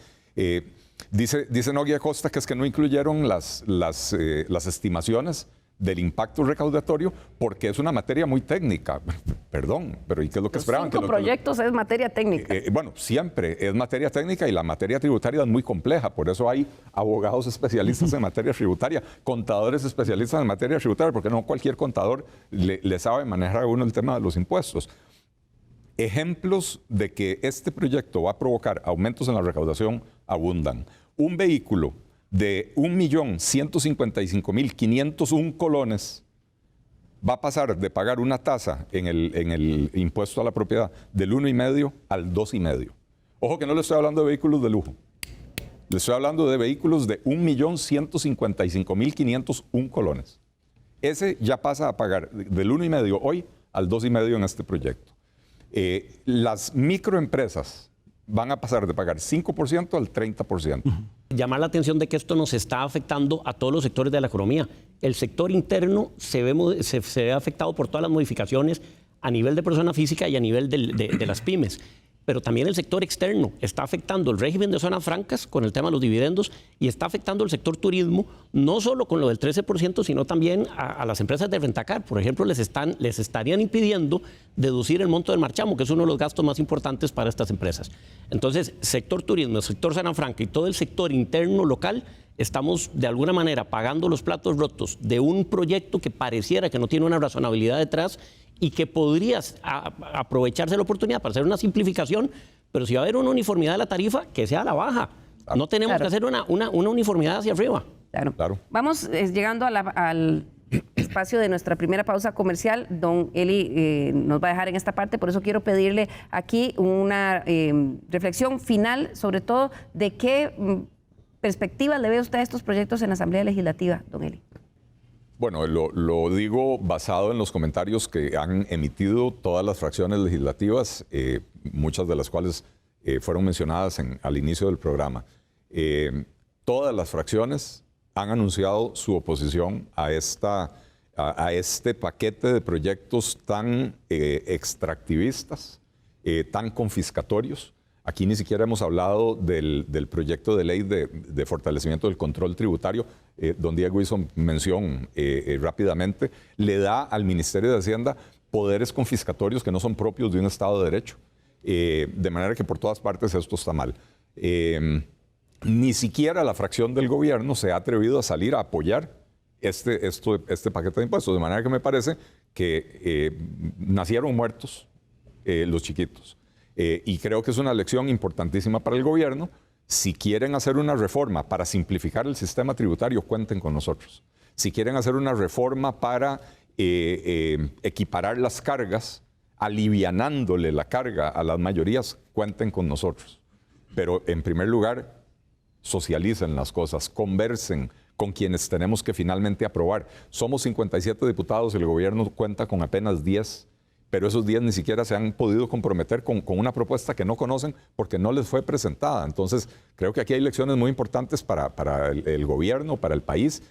Dice Nogui Acosta que es que no incluyeron las estimaciones del impacto recaudatorio porque es una materia muy técnica. Perdón, pero ¿y qué es lo que esperaban? 5 proyectos es materia técnica. Bueno, siempre es materia técnica y la materia tributaria es muy compleja. Por eso hay abogados especialistas en materia tributaria, contadores especialistas en materia tributaria, porque no cualquier contador le sabe manejar a uno el tema de los impuestos. Ejemplos de que este proyecto va a provocar aumentos en la recaudación abundan. Un vehículo de 1.155.501 colones va a pasar de pagar una tasa en el impuesto a la propiedad del 1,5 al 2,5. Ojo que no le estoy hablando de vehículos de lujo. Le estoy hablando de vehículos de 1.155.501 colones. Ese ya pasa a pagar del 1,5 hoy al 2,5 en este proyecto. Las microempresas van a pasar de pagar 5% al 30%. Llamar la atención de que esto nos está afectando a todos los sectores de la economía. El sector interno se ve afectado por todas las modificaciones a nivel de persona física y a nivel de las pymes. Pero también el sector externo está afectando el régimen de zonas francas con el tema de los dividendos y está afectando el sector turismo, no solo con lo del 13%, sino también a las empresas de rentacar. Por ejemplo, les estarían impidiendo deducir el monto del marchamo, que es uno de los gastos más importantes para estas empresas. Entonces, sector turismo, el sector zona franca y todo el sector interno local, estamos de alguna manera pagando los platos rotos de un proyecto que pareciera que no tiene una razonabilidad detrás y que podría aprovecharse la oportunidad para hacer una simplificación, pero si va a haber una uniformidad de la tarifa, que sea a la baja. No tenemos que hacer una uniformidad hacia arriba. Claro. Vamos llegando al espacio de nuestra primera pausa comercial. Don Eli nos va a dejar en esta parte, por eso quiero pedirle aquí una reflexión final, sobre todo de qué perspectivas le ve usted a estos proyectos en la Asamblea Legislativa, don Eli. Bueno, lo digo basado en los comentarios que han emitido todas las fracciones legislativas, muchas de las cuales fueron mencionadas al inicio del programa. Todas las fracciones han anunciado su oposición a este paquete de proyectos tan extractivistas, tan confiscatorios. Aquí ni siquiera hemos hablado del proyecto de ley de fortalecimiento del control tributario. Don Diego hizo mención rápidamente. Le da al Ministerio de Hacienda poderes confiscatorios que no son propios de un Estado de Derecho. De manera que por todas partes esto está mal. Ni siquiera la fracción del gobierno se ha atrevido a salir a apoyar este paquete de impuestos. De manera que me parece que nacieron muertos los chiquitos. Y creo que es una lección importantísima para el gobierno. Si quieren hacer una reforma para simplificar el sistema tributario, cuenten con nosotros. Si quieren hacer una reforma para equiparar las cargas, alivianándole la carga a las mayorías, cuenten con nosotros. Pero en primer lugar, socialicen las cosas, conversen con quienes tenemos que finalmente aprobar. Somos 57 diputados, el gobierno cuenta con apenas 10. pero esos 10 ni siquiera se han podido comprometer con una propuesta que no conocen porque no les fue presentada. Entonces, creo que aquí hay lecciones muy importantes para el gobierno, para el país.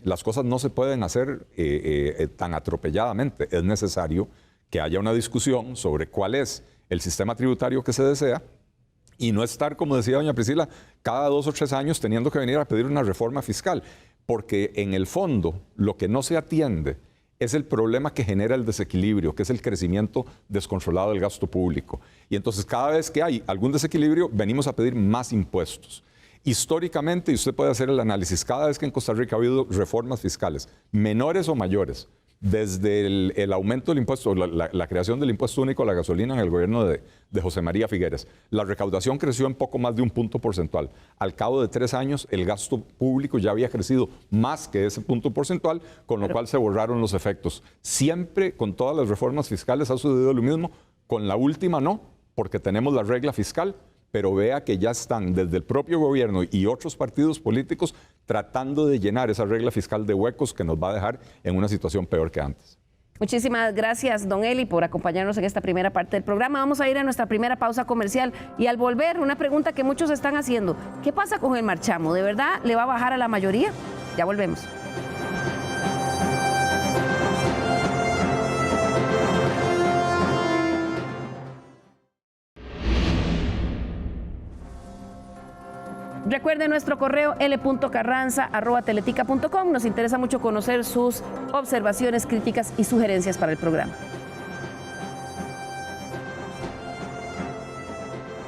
Las cosas no se pueden hacer tan atropelladamente. Es necesario que haya una discusión sobre cuál es el sistema tributario que se desea y no estar, como decía doña Priscila, cada 2 o 3 años teniendo que venir a pedir una reforma fiscal, porque en el fondo lo que no se atiende es el problema que genera el desequilibrio, que es el crecimiento descontrolado del gasto público. Y entonces cada vez que hay algún desequilibrio, venimos a pedir más impuestos. Históricamente, y usted puede hacer el análisis, cada vez que en Costa Rica ha habido reformas fiscales, menores o mayores, desde el aumento del impuesto, la creación del impuesto único a la gasolina en el gobierno de José María Figueres, la recaudación creció en poco más de 1 punto porcentual. Al cabo de 3 años, el gasto público ya había crecido más que ese punto porcentual, con lo cual se borraron los efectos. Siempre, con todas las reformas fiscales, ha sucedido lo mismo. Con la última no, porque tenemos la regla fiscal, pero vea que ya están desde el propio gobierno y otros partidos políticos tratando de llenar esa regla fiscal de huecos que nos va a dejar en una situación peor que antes. Muchísimas gracias, don Eli, por acompañarnos en esta primera parte del programa. Vamos a ir a nuestra primera pausa comercial y al volver, una pregunta que muchos están haciendo. ¿Qué pasa con el marchamo? ¿De verdad le va a bajar a la mayoría? Ya volvemos. Recuerde nuestro correo l.carranza@teletica.com. Nos interesa mucho conocer sus observaciones, críticas y sugerencias para el programa.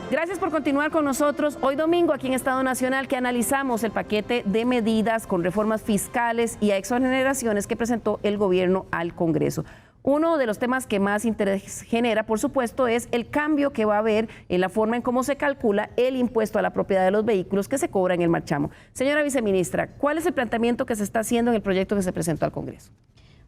Gracias por continuar con nosotros hoy domingo aquí en Estado Nacional, que analizamos el paquete de medidas con reformas fiscales y exoneraciones que presentó el gobierno al Congreso. Uno de los temas que más interés genera, por supuesto, es el cambio que va a haber en la forma en cómo se calcula el impuesto a la propiedad de los vehículos que se cobra en el marchamo. Señora viceministra, ¿cuál es el planteamiento que se está haciendo en el proyecto que se presentó al Congreso?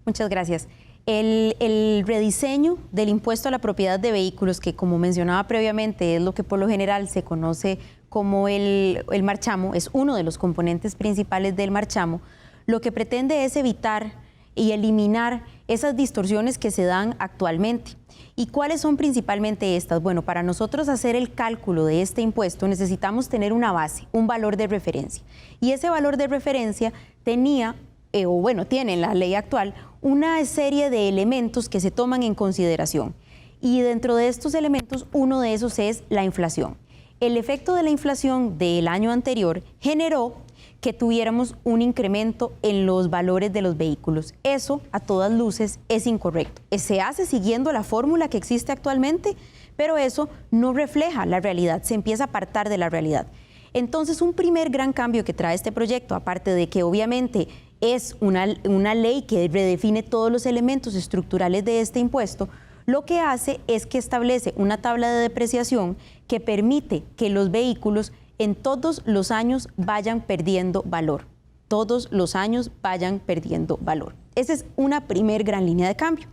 Muchas gracias. El rediseño del impuesto a la propiedad de vehículos, que como mencionaba previamente es lo que por lo general se conoce como el marchamo, es uno de los componentes principales del marchamo, lo que pretende es evitar y eliminar esas distorsiones que se dan actualmente. ¿Y cuáles son principalmente estas? Bueno, para nosotros hacer el cálculo de este impuesto necesitamos tener una base, un valor de referencia. Y ese valor de referencia tiene en la ley actual una serie de elementos que se toman en consideración. Y dentro de estos elementos, uno de esos es la inflación. El efecto de la inflación del año anterior generó que tuviéramos un incremento en los valores de los vehículos. Eso, a todas luces, es incorrecto. Se hace siguiendo la fórmula que existe actualmente, pero eso no refleja la realidad, se empieza a apartar de la realidad. Entonces, un primer gran cambio que trae este proyecto, aparte de que obviamente es una ley que redefine todos los elementos estructurales de este impuesto, lo que hace es que establece una tabla de depreciación que permite que los vehículos en todos los años vayan perdiendo valor. Todos los años vayan perdiendo valor. Esa es una primer gran línea de cambio.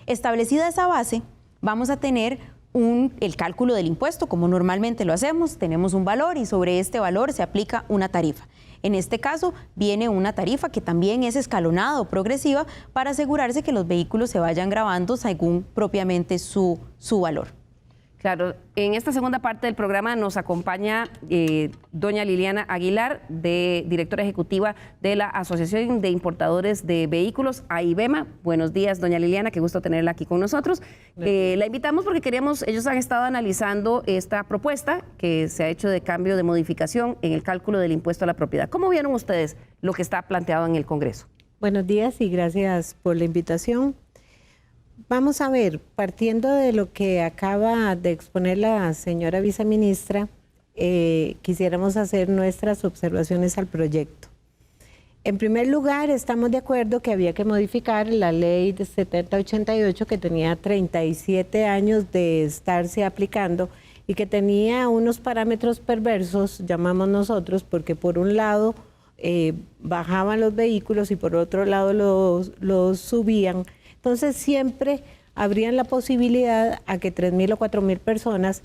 Establecida esa base, vamos a tener el cálculo del impuesto, como normalmente lo hacemos. Tenemos un valor y sobre este valor se aplica una tarifa. En este caso, viene una tarifa que también es escalonada o progresiva para asegurarse que los vehículos se vayan gravando según propiamente su valor. Claro, en esta segunda parte del programa nos acompaña doña Liliana Aguilar, directora ejecutiva de la Asociación de Importadores de Vehículos, AIVEMA. Buenos días, doña Liliana, qué gusto tenerla aquí con nosotros. La invitamos porque ellos han estado analizando esta propuesta que se ha hecho de cambio de modificación en el cálculo del impuesto a la propiedad. ¿Cómo vieron ustedes lo que está planteado en el Congreso? Buenos días y gracias por la invitación. Vamos a ver, partiendo de lo que acaba de exponer la señora viceministra, quisiéramos hacer nuestras observaciones al proyecto. En primer lugar, estamos de acuerdo que había que modificar la ley de 7088, que tenía 37 años de estarse aplicando y que tenía unos parámetros perversos, llamamos nosotros, porque por un lado bajaban los vehículos y por otro lado los subían. Entonces siempre habrían la posibilidad a que 3.000 o 4.000 personas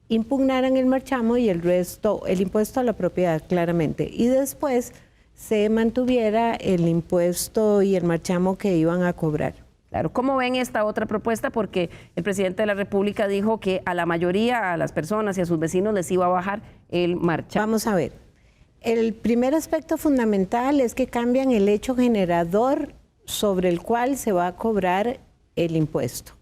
impugnaran el marchamo y el resto, el impuesto a la propiedad, claramente. Y después se mantuviera el impuesto y el marchamo que iban a cobrar. Claro, ¿cómo ven esta otra propuesta? Porque el presidente de la República dijo que a la mayoría, a las personas y a sus vecinos les iba a bajar el marchamo. Vamos a ver. El primer aspecto fundamental es que cambian el hecho generador sobre el cual se va a cobrar el impuesto.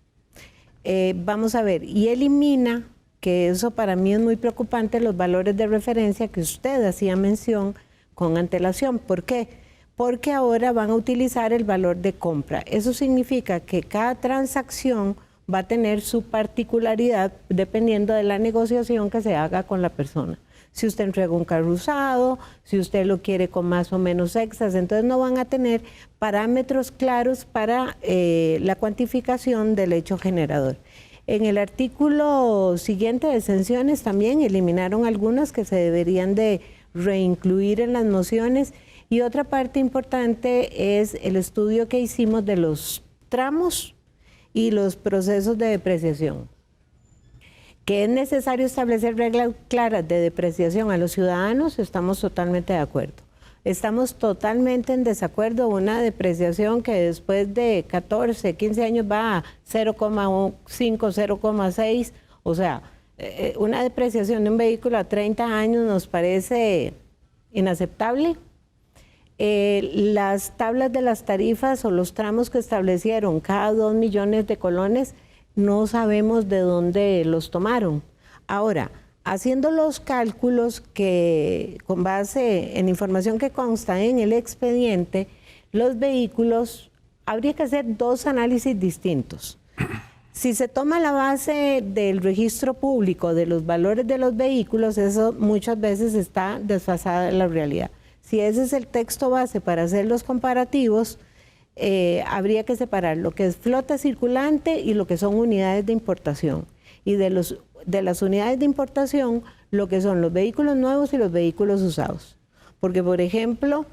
Vamos a ver, y elimina, que eso para mí es muy preocupante, los valores de referencia que usted hacía mención con antelación. ¿Por qué? Porque ahora van a utilizar el valor de compra. Eso significa que cada transacción va a tener su particularidad dependiendo de la negociación que se haga con la persona. Si usted entrega un carro usado, si usted lo quiere con más o menos extras, entonces no van a tener parámetros claros para la cuantificación del hecho generador. En el artículo siguiente de exenciones también eliminaron algunas que se deberían de reincluir en las mociones. Y otra parte importante es el estudio que hicimos de los tramos y los procesos de depreciación. Que es necesario establecer reglas claras de depreciación a los ciudadanos, estamos totalmente de acuerdo. Estamos totalmente en desacuerdo. Una depreciación que después de 14, 15 años va a 0,5, 0,6. O sea, una depreciación de un vehículo a 30 años nos parece inaceptable. Las tablas de las tarifas o los tramos que establecieron cada 2 millones de colones, no sabemos de dónde los tomaron. Ahora, haciendo los cálculos que con base en información que consta en el expediente, los vehículos, habría que hacer 2 análisis distintos. Si se toma la base del registro público de los valores de los vehículos, eso muchas veces está desfasada de la realidad. Si ese es el texto base para hacer los comparativos, habría que separar lo que es flota circulante y lo que son unidades de importación. Y de las unidades de importación, lo que son los vehículos nuevos y los vehículos usados. Porque, por ejemplo,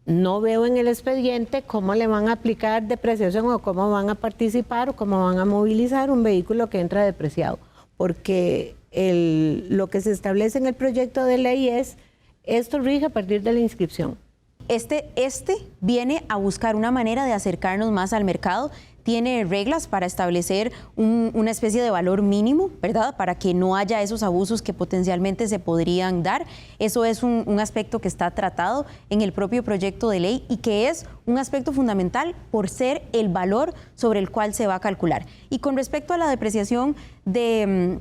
no veo en el expediente cómo le van a aplicar depreciación o cómo van a participar o cómo van a movilizar un vehículo que entra depreciado. Porque lo que se establece en el proyecto de ley es, esto rige a partir de la inscripción. Este viene a buscar una manera de acercarnos más al mercado, tiene reglas para establecer una especie de valor mínimo, ¿verdad? Para que no haya esos abusos que potencialmente se podrían dar. Eso es un aspecto que está tratado en el propio proyecto de ley y que es un aspecto fundamental por ser el valor sobre el cual se va a calcular. Y con respecto a la depreciación que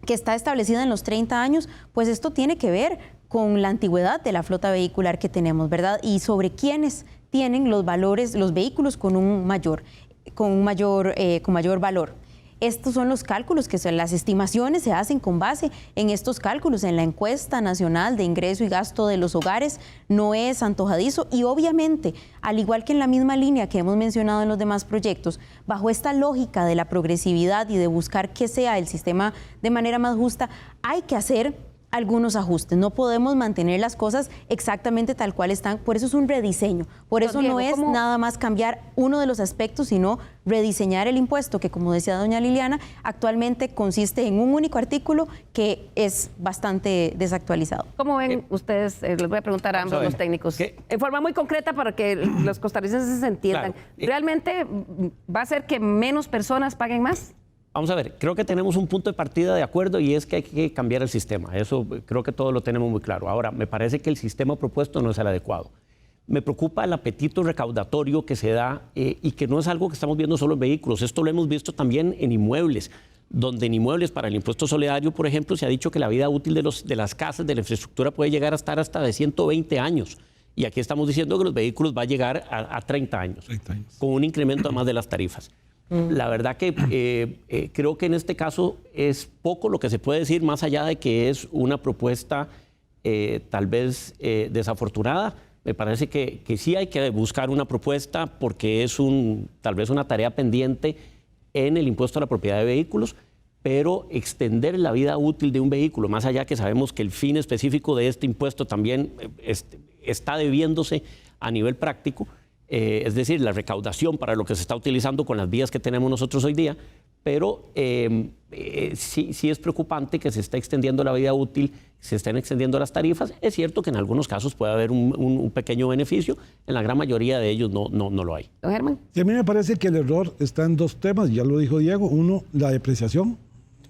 está establecida en los 30 años, pues esto tiene que ver con la antigüedad de la flota vehicular que tenemos, ¿verdad? Y sobre quiénes tienen los valores, los vehículos con mayor valor. Estos son los cálculos que son las estimaciones, se hacen con base en estos cálculos, en la encuesta nacional de ingreso y gasto de los hogares. No es antojadizo y obviamente, al igual que en la misma línea que hemos mencionado en los demás proyectos, bajo esta lógica de la progresividad y de buscar que sea el sistema de manera más justa, hay que hacer algunos ajustes. No podemos mantener las cosas exactamente tal cual están. Por eso es un rediseño. Por eso no es nada más cambiar uno de los aspectos, sino rediseñar el impuesto, que como decía doña Liliana, actualmente consiste en un único artículo que es bastante desactualizado. ¿Cómo ven ustedes? Les voy a preguntar a ambos los técnicos. En forma muy concreta para que los costarricenses se entiendan. Claro. ¿Realmente va a ser que menos personas paguen más? Vamos a ver, creo que tenemos un punto de partida de acuerdo y es que hay que cambiar el sistema. Eso creo que todos lo tenemos muy claro. Ahora, me parece que el sistema propuesto no es el adecuado. Me preocupa el apetito recaudatorio que se da y que no es algo que estamos viendo solo en vehículos. Esto lo hemos visto también en inmuebles, donde en inmuebles para el impuesto solidario, por ejemplo, se ha dicho que la vida útil de las casas, de la infraestructura, puede llegar a estar hasta de 120 años. Y aquí estamos diciendo que los vehículos va a llegar a 30 años, con un incremento además de las tarifas. La verdad que creo que en este caso es poco lo que se puede decir, más allá de que es una propuesta tal vez desafortunada. Me parece que sí hay que buscar una propuesta porque es tal vez una tarea pendiente en el impuesto a la propiedad de vehículos, pero extender la vida útil de un vehículo, más allá que sabemos que el fin específico de este impuesto también está debiéndose a nivel práctico, es decir, la recaudación para lo que se está utilizando con las vías que tenemos nosotros hoy día, pero sí es preocupante que se esté extendiendo la vida útil, se estén extendiendo las tarifas. Es cierto que en algunos casos puede haber un pequeño beneficio, en la gran mayoría de ellos no lo hay. Don Germán. Y a mí me parece que el error está en dos temas, ya lo dijo Diego. Uno, la depreciación.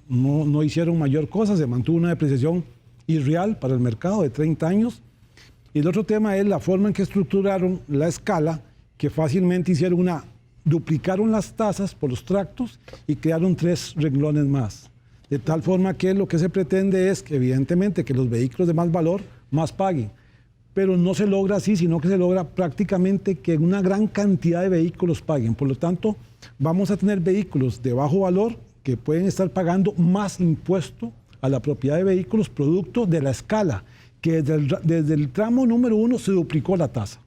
No hicieron mayor cosa, se mantuvo una depreciación irreal para el mercado de 30 años. Y el otro tema es la forma en que estructuraron la escala, que fácilmente duplicaron las tasas por los tractos y crearon 3 renglones más. De tal forma que lo que se pretende es que, evidentemente, que los vehículos de más valor más paguen. Pero no se logra así, sino que se logra prácticamente que una gran cantidad de vehículos paguen. Por lo tanto, vamos a tener vehículos de bajo valor que pueden estar pagando más impuesto a la propiedad de vehículos producto de la escala, que desde el tramo número 1 se duplicó la tasa.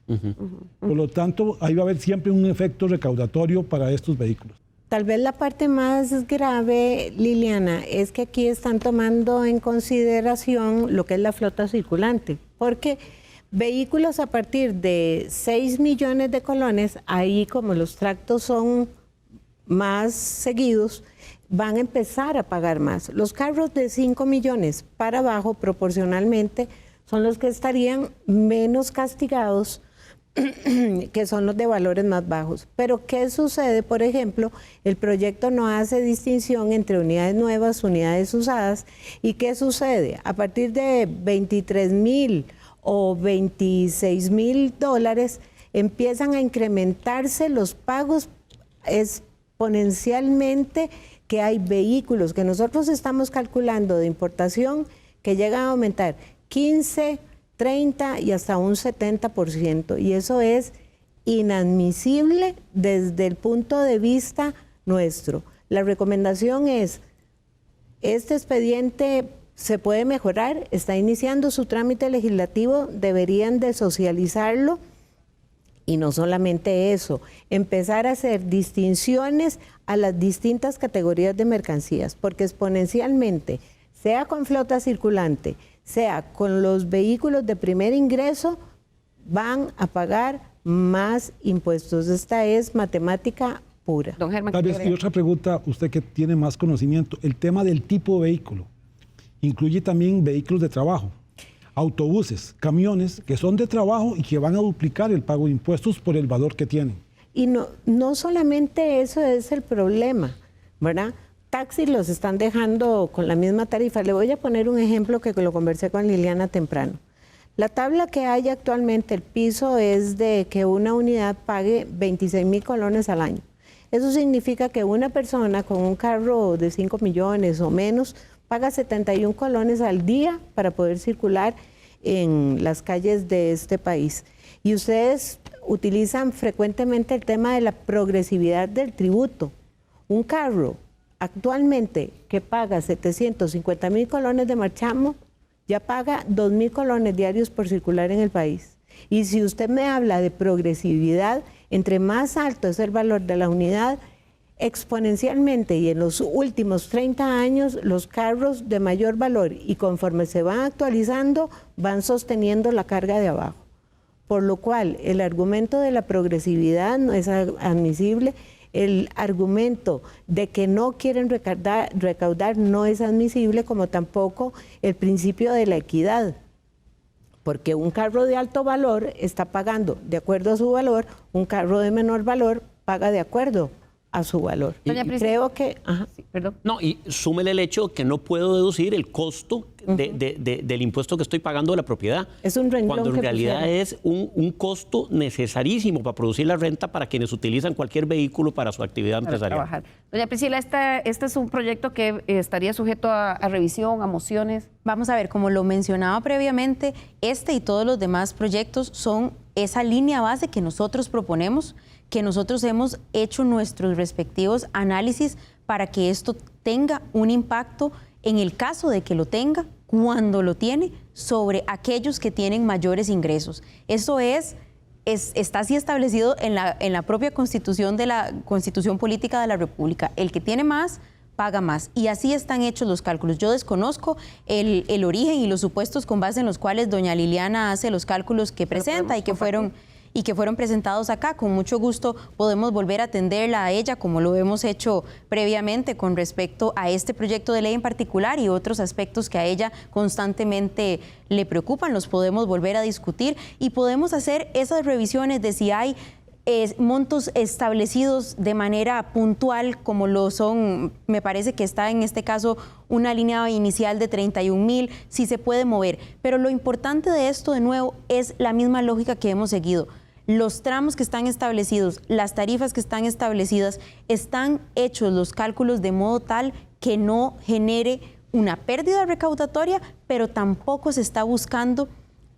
Por lo tanto, ahí va a haber siempre un efecto recaudatorio para estos vehículos. Tal vez la parte más grave, Liliana, es que aquí están tomando en consideración lo que es la flota circulante, porque vehículos a partir de 6 millones de colones, ahí como los tractos son más seguidos, van a empezar a pagar más. Los carros de 5 millones para abajo, proporcionalmente, son los que estarían menos castigados, que son los de valores más bajos. Pero ¿qué sucede? Por ejemplo, el proyecto no hace distinción entre unidades nuevas, unidades usadas. ¿Y qué sucede? A partir de 23,000 o 26,000 dólares empiezan a incrementarse los pagos exponencialmente, que hay vehículos que nosotros estamos calculando de importación que llegan a aumentar 15, 30 y hasta un 70%. Y eso es inadmisible desde el punto de vista nuestro. La recomendación es, este expediente se puede mejorar, está iniciando su trámite legislativo, deberían de socializarlo. Y no solamente eso, empezar a hacer distinciones a las distintas categorías de mercancías, porque exponencialmente, sea con flota circulante, sea con los vehículos de primer ingreso, van a pagar más impuestos. Esta es matemática pura. Don Germán, tal vez, y otra pregunta, usted que tiene más conocimiento, el tema del tipo de vehículo, incluye también vehículos de trabajo, autobuses, camiones que son de trabajo y que van a duplicar el pago de impuestos por el valor que tienen. Y no solamente eso es el problema, ¿verdad? Taxis los están dejando con la misma tarifa. Le voy a poner un ejemplo que lo conversé con Liliana temprano. La tabla que hay actualmente, el piso es de que una unidad pague 26,000 colones al año. Eso significa que una persona con un carro de 5 millones o menos paga 71 colones al día para poder circular en las calles de este país. Y ustedes utilizan frecuentemente el tema de la progresividad del tributo. Un carro actualmente que paga 750,000 colones de marchamo, ya paga 2,000 colones diarios por circular en el país. Y si usted me habla de progresividad, entre más alto es el valor de la unidad, exponencialmente, y en los últimos 30 años, los carros de mayor valor, y conforme se van actualizando, van sosteniendo la carga de abajo. Por lo cual, el argumento de la progresividad no es admisible. El argumento de que no quieren recaudar no es admisible, como tampoco el principio de la equidad, porque un carro de alto valor está pagando de acuerdo a su valor, un carro de menor valor paga de acuerdo a su valor. Creo que... Sí, perdón. No, y súmele el hecho que no puedo deducir el costo del impuesto que estoy pagando de la propiedad. Es un renglón cuando en realidad es un costo necesarísimo para producir la renta para quienes utilizan cualquier vehículo para su actividad empresarial. Trabajar. Doña Priscila, este es un proyecto que estaría sujeto a revisión, a mociones. Vamos a ver, como lo mencionaba previamente, este y todos los demás proyectos son esa línea base que nosotros proponemos, que nosotros hemos hecho nuestros respectivos análisis para que esto tenga un impacto, en el caso de que lo tenga, cuando lo tiene, sobre aquellos que tienen mayores ingresos. Eso está así establecido en la propia Constitución de la Constitución Política de la República. El que tiene más, paga más. Y así están hechos los cálculos. Yo desconozco el origen y los supuestos con base en los cuales doña Liliana hace los cálculos que presenta y y que fueron presentados acá. Con mucho gusto podemos volver a atenderla a ella, como lo hemos hecho previamente con respecto a este proyecto de ley en particular y otros aspectos que a ella constantemente le preocupan. Los podemos volver a discutir y podemos hacer esas revisiones de si hay montos establecidos de manera puntual, como lo son, me parece que está en este caso una línea inicial de 31.000, si se puede mover. Pero lo importante de esto, de nuevo, es la misma lógica que hemos seguido. Los tramos que están establecidos, las tarifas que están establecidas, están hechos los cálculos de modo tal que no genere una pérdida recaudatoria, pero tampoco se está buscando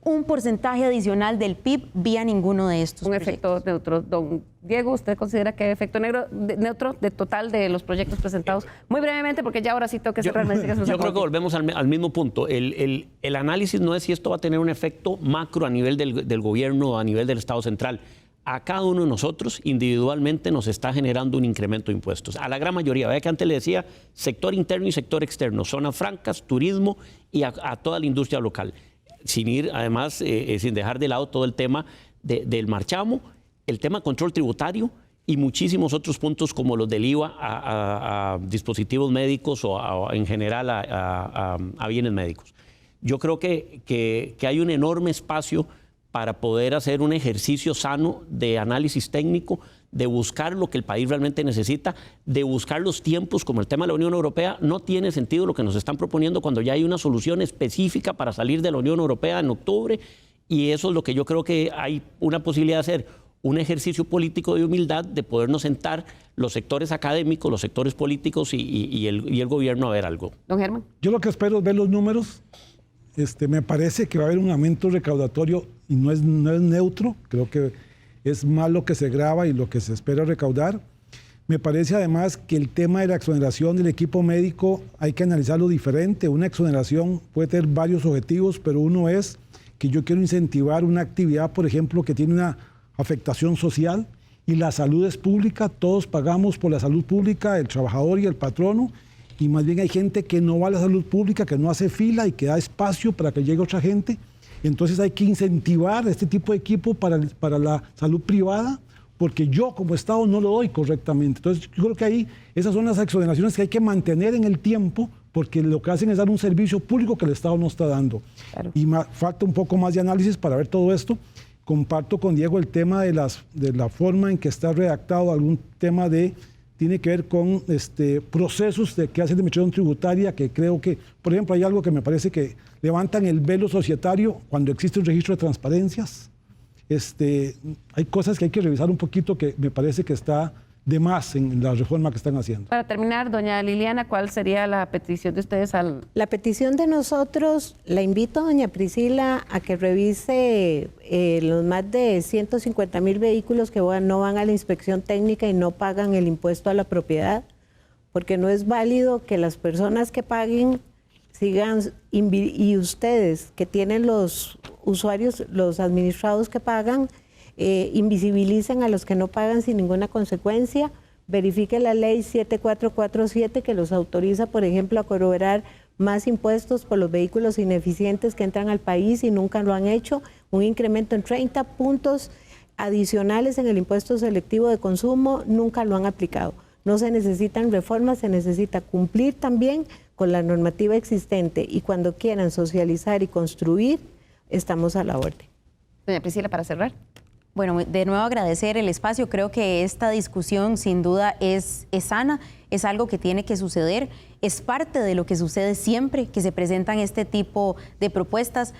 un porcentaje adicional del PIB vía ninguno de estos proyectos. Efecto neutro. Don Diego, ¿usted considera que hay efecto neutro de total de los proyectos presentados? Muy brevemente, porque ya ahora sí tengo que cerrar. Yo creo que volvemos al mismo punto. El análisis no es si esto va a tener un efecto macro a nivel del gobierno o a nivel del Estado central. A cada uno de nosotros individualmente nos está generando un incremento de impuestos. A la gran mayoría, vea que antes le decía sector interno y sector externo, zonas francas, turismo y a toda la industria local. Sin ir, además, sin dejar de lado todo el tema del marchamo, el tema control tributario y muchísimos otros puntos como los del IVA a dispositivos médicos o en general a bienes médicos. Yo creo que hay un enorme espacio para poder hacer un ejercicio sano de análisis técnico, de buscar lo que el país realmente necesita, de buscar los tiempos, como el tema de la Unión Europea. No tiene sentido lo que nos están proponiendo cuando ya hay una solución específica para salir de la Unión Europea en octubre, y eso es lo que yo creo que hay una posibilidad de hacer, un ejercicio político de humildad, de podernos sentar los sectores académicos, los sectores políticos y el gobierno a ver algo. Don Germán. Yo lo que espero es ver los números. Me parece que va a haber un aumento recaudatorio y no es neutro. Creo que es más lo que se graba y lo que se espera recaudar. Me parece además que el tema de la exoneración del equipo médico hay que analizarlo diferente. Una exoneración puede tener varios objetivos, pero uno es que yo quiero incentivar una actividad, por ejemplo, que tiene una afectación social y la salud es pública. Todos pagamos por la salud pública, el trabajador y el patrono. Y más bien hay gente que no va a la salud pública, que no hace fila y que da espacio para que llegue otra gente. Entonces hay que incentivar este tipo de equipo para la salud privada, porque yo como Estado no lo doy correctamente. Entonces yo creo que ahí esas son las exoneraciones que hay que mantener en el tiempo, porque lo que hacen es dar un servicio público que el Estado no está dando. Claro. Y falta un poco más de análisis para ver todo esto. Comparto con Diego el tema de la forma en que está redactado algún tema tiene que ver con procesos que hacen de administración tributaria, que creo que, por ejemplo, hay algo que me parece que levantan el velo societario cuando existe un registro de transparencias. Hay cosas que hay que revisar un poquito que me parece que está de más en la reforma que están haciendo. Para terminar, doña Liliana, ¿cuál sería la petición de ustedes al...? La petición de nosotros, la invito a doña Priscila a que revise los más de 150.000 vehículos que no van a la inspección técnica y no pagan el impuesto a la propiedad, porque no es válido que las personas que paguen sigan, y ustedes que tienen los usuarios, los administrados que pagan, invisibilicen a los que no pagan sin ninguna consecuencia. Verifique la ley 7447 que los autoriza, por ejemplo, a cobrar más impuestos por los vehículos ineficientes que entran al país y nunca lo han hecho. Un incremento en 30 puntos adicionales en el impuesto selectivo de consumo, nunca lo han aplicado. No se necesitan reformas, se necesita cumplir también con la normativa existente, y cuando quieran socializar y construir, estamos a la orden. Doña Priscila, para cerrar. Bueno, de nuevo agradecer el espacio. Creo que esta discusión sin duda es sana, es algo que tiene que suceder, es parte de lo que sucede siempre que se presentan este tipo de propuestas.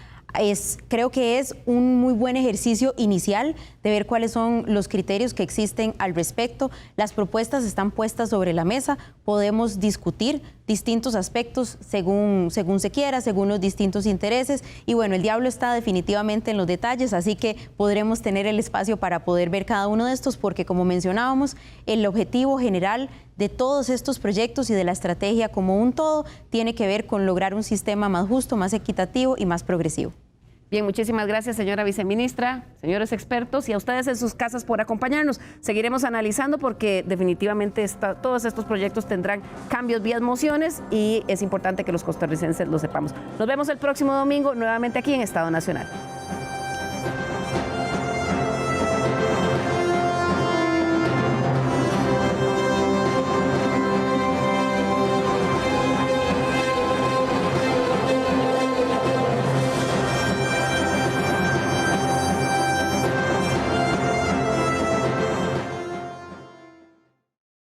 Creo que es un muy buen ejercicio inicial de ver cuáles son los criterios que existen al respecto. Las propuestas están puestas sobre la mesa, podemos discutir distintos aspectos según se quiera, según los distintos intereses, y bueno, el diablo está definitivamente en los detalles, así que podremos tener el espacio para poder ver cada uno de estos, porque como mencionábamos, el objetivo general de todos estos proyectos y de la estrategia como un todo tiene que ver con lograr un sistema más justo, más equitativo y más progresivo. Bien, muchísimas gracias, señora viceministra, señores expertos, y a ustedes en sus casas por acompañarnos. Seguiremos analizando porque definitivamente todos estos proyectos tendrán cambios vía mociones y es importante que los costarricenses lo sepamos. Nos vemos el próximo domingo nuevamente aquí en Estado Nacional.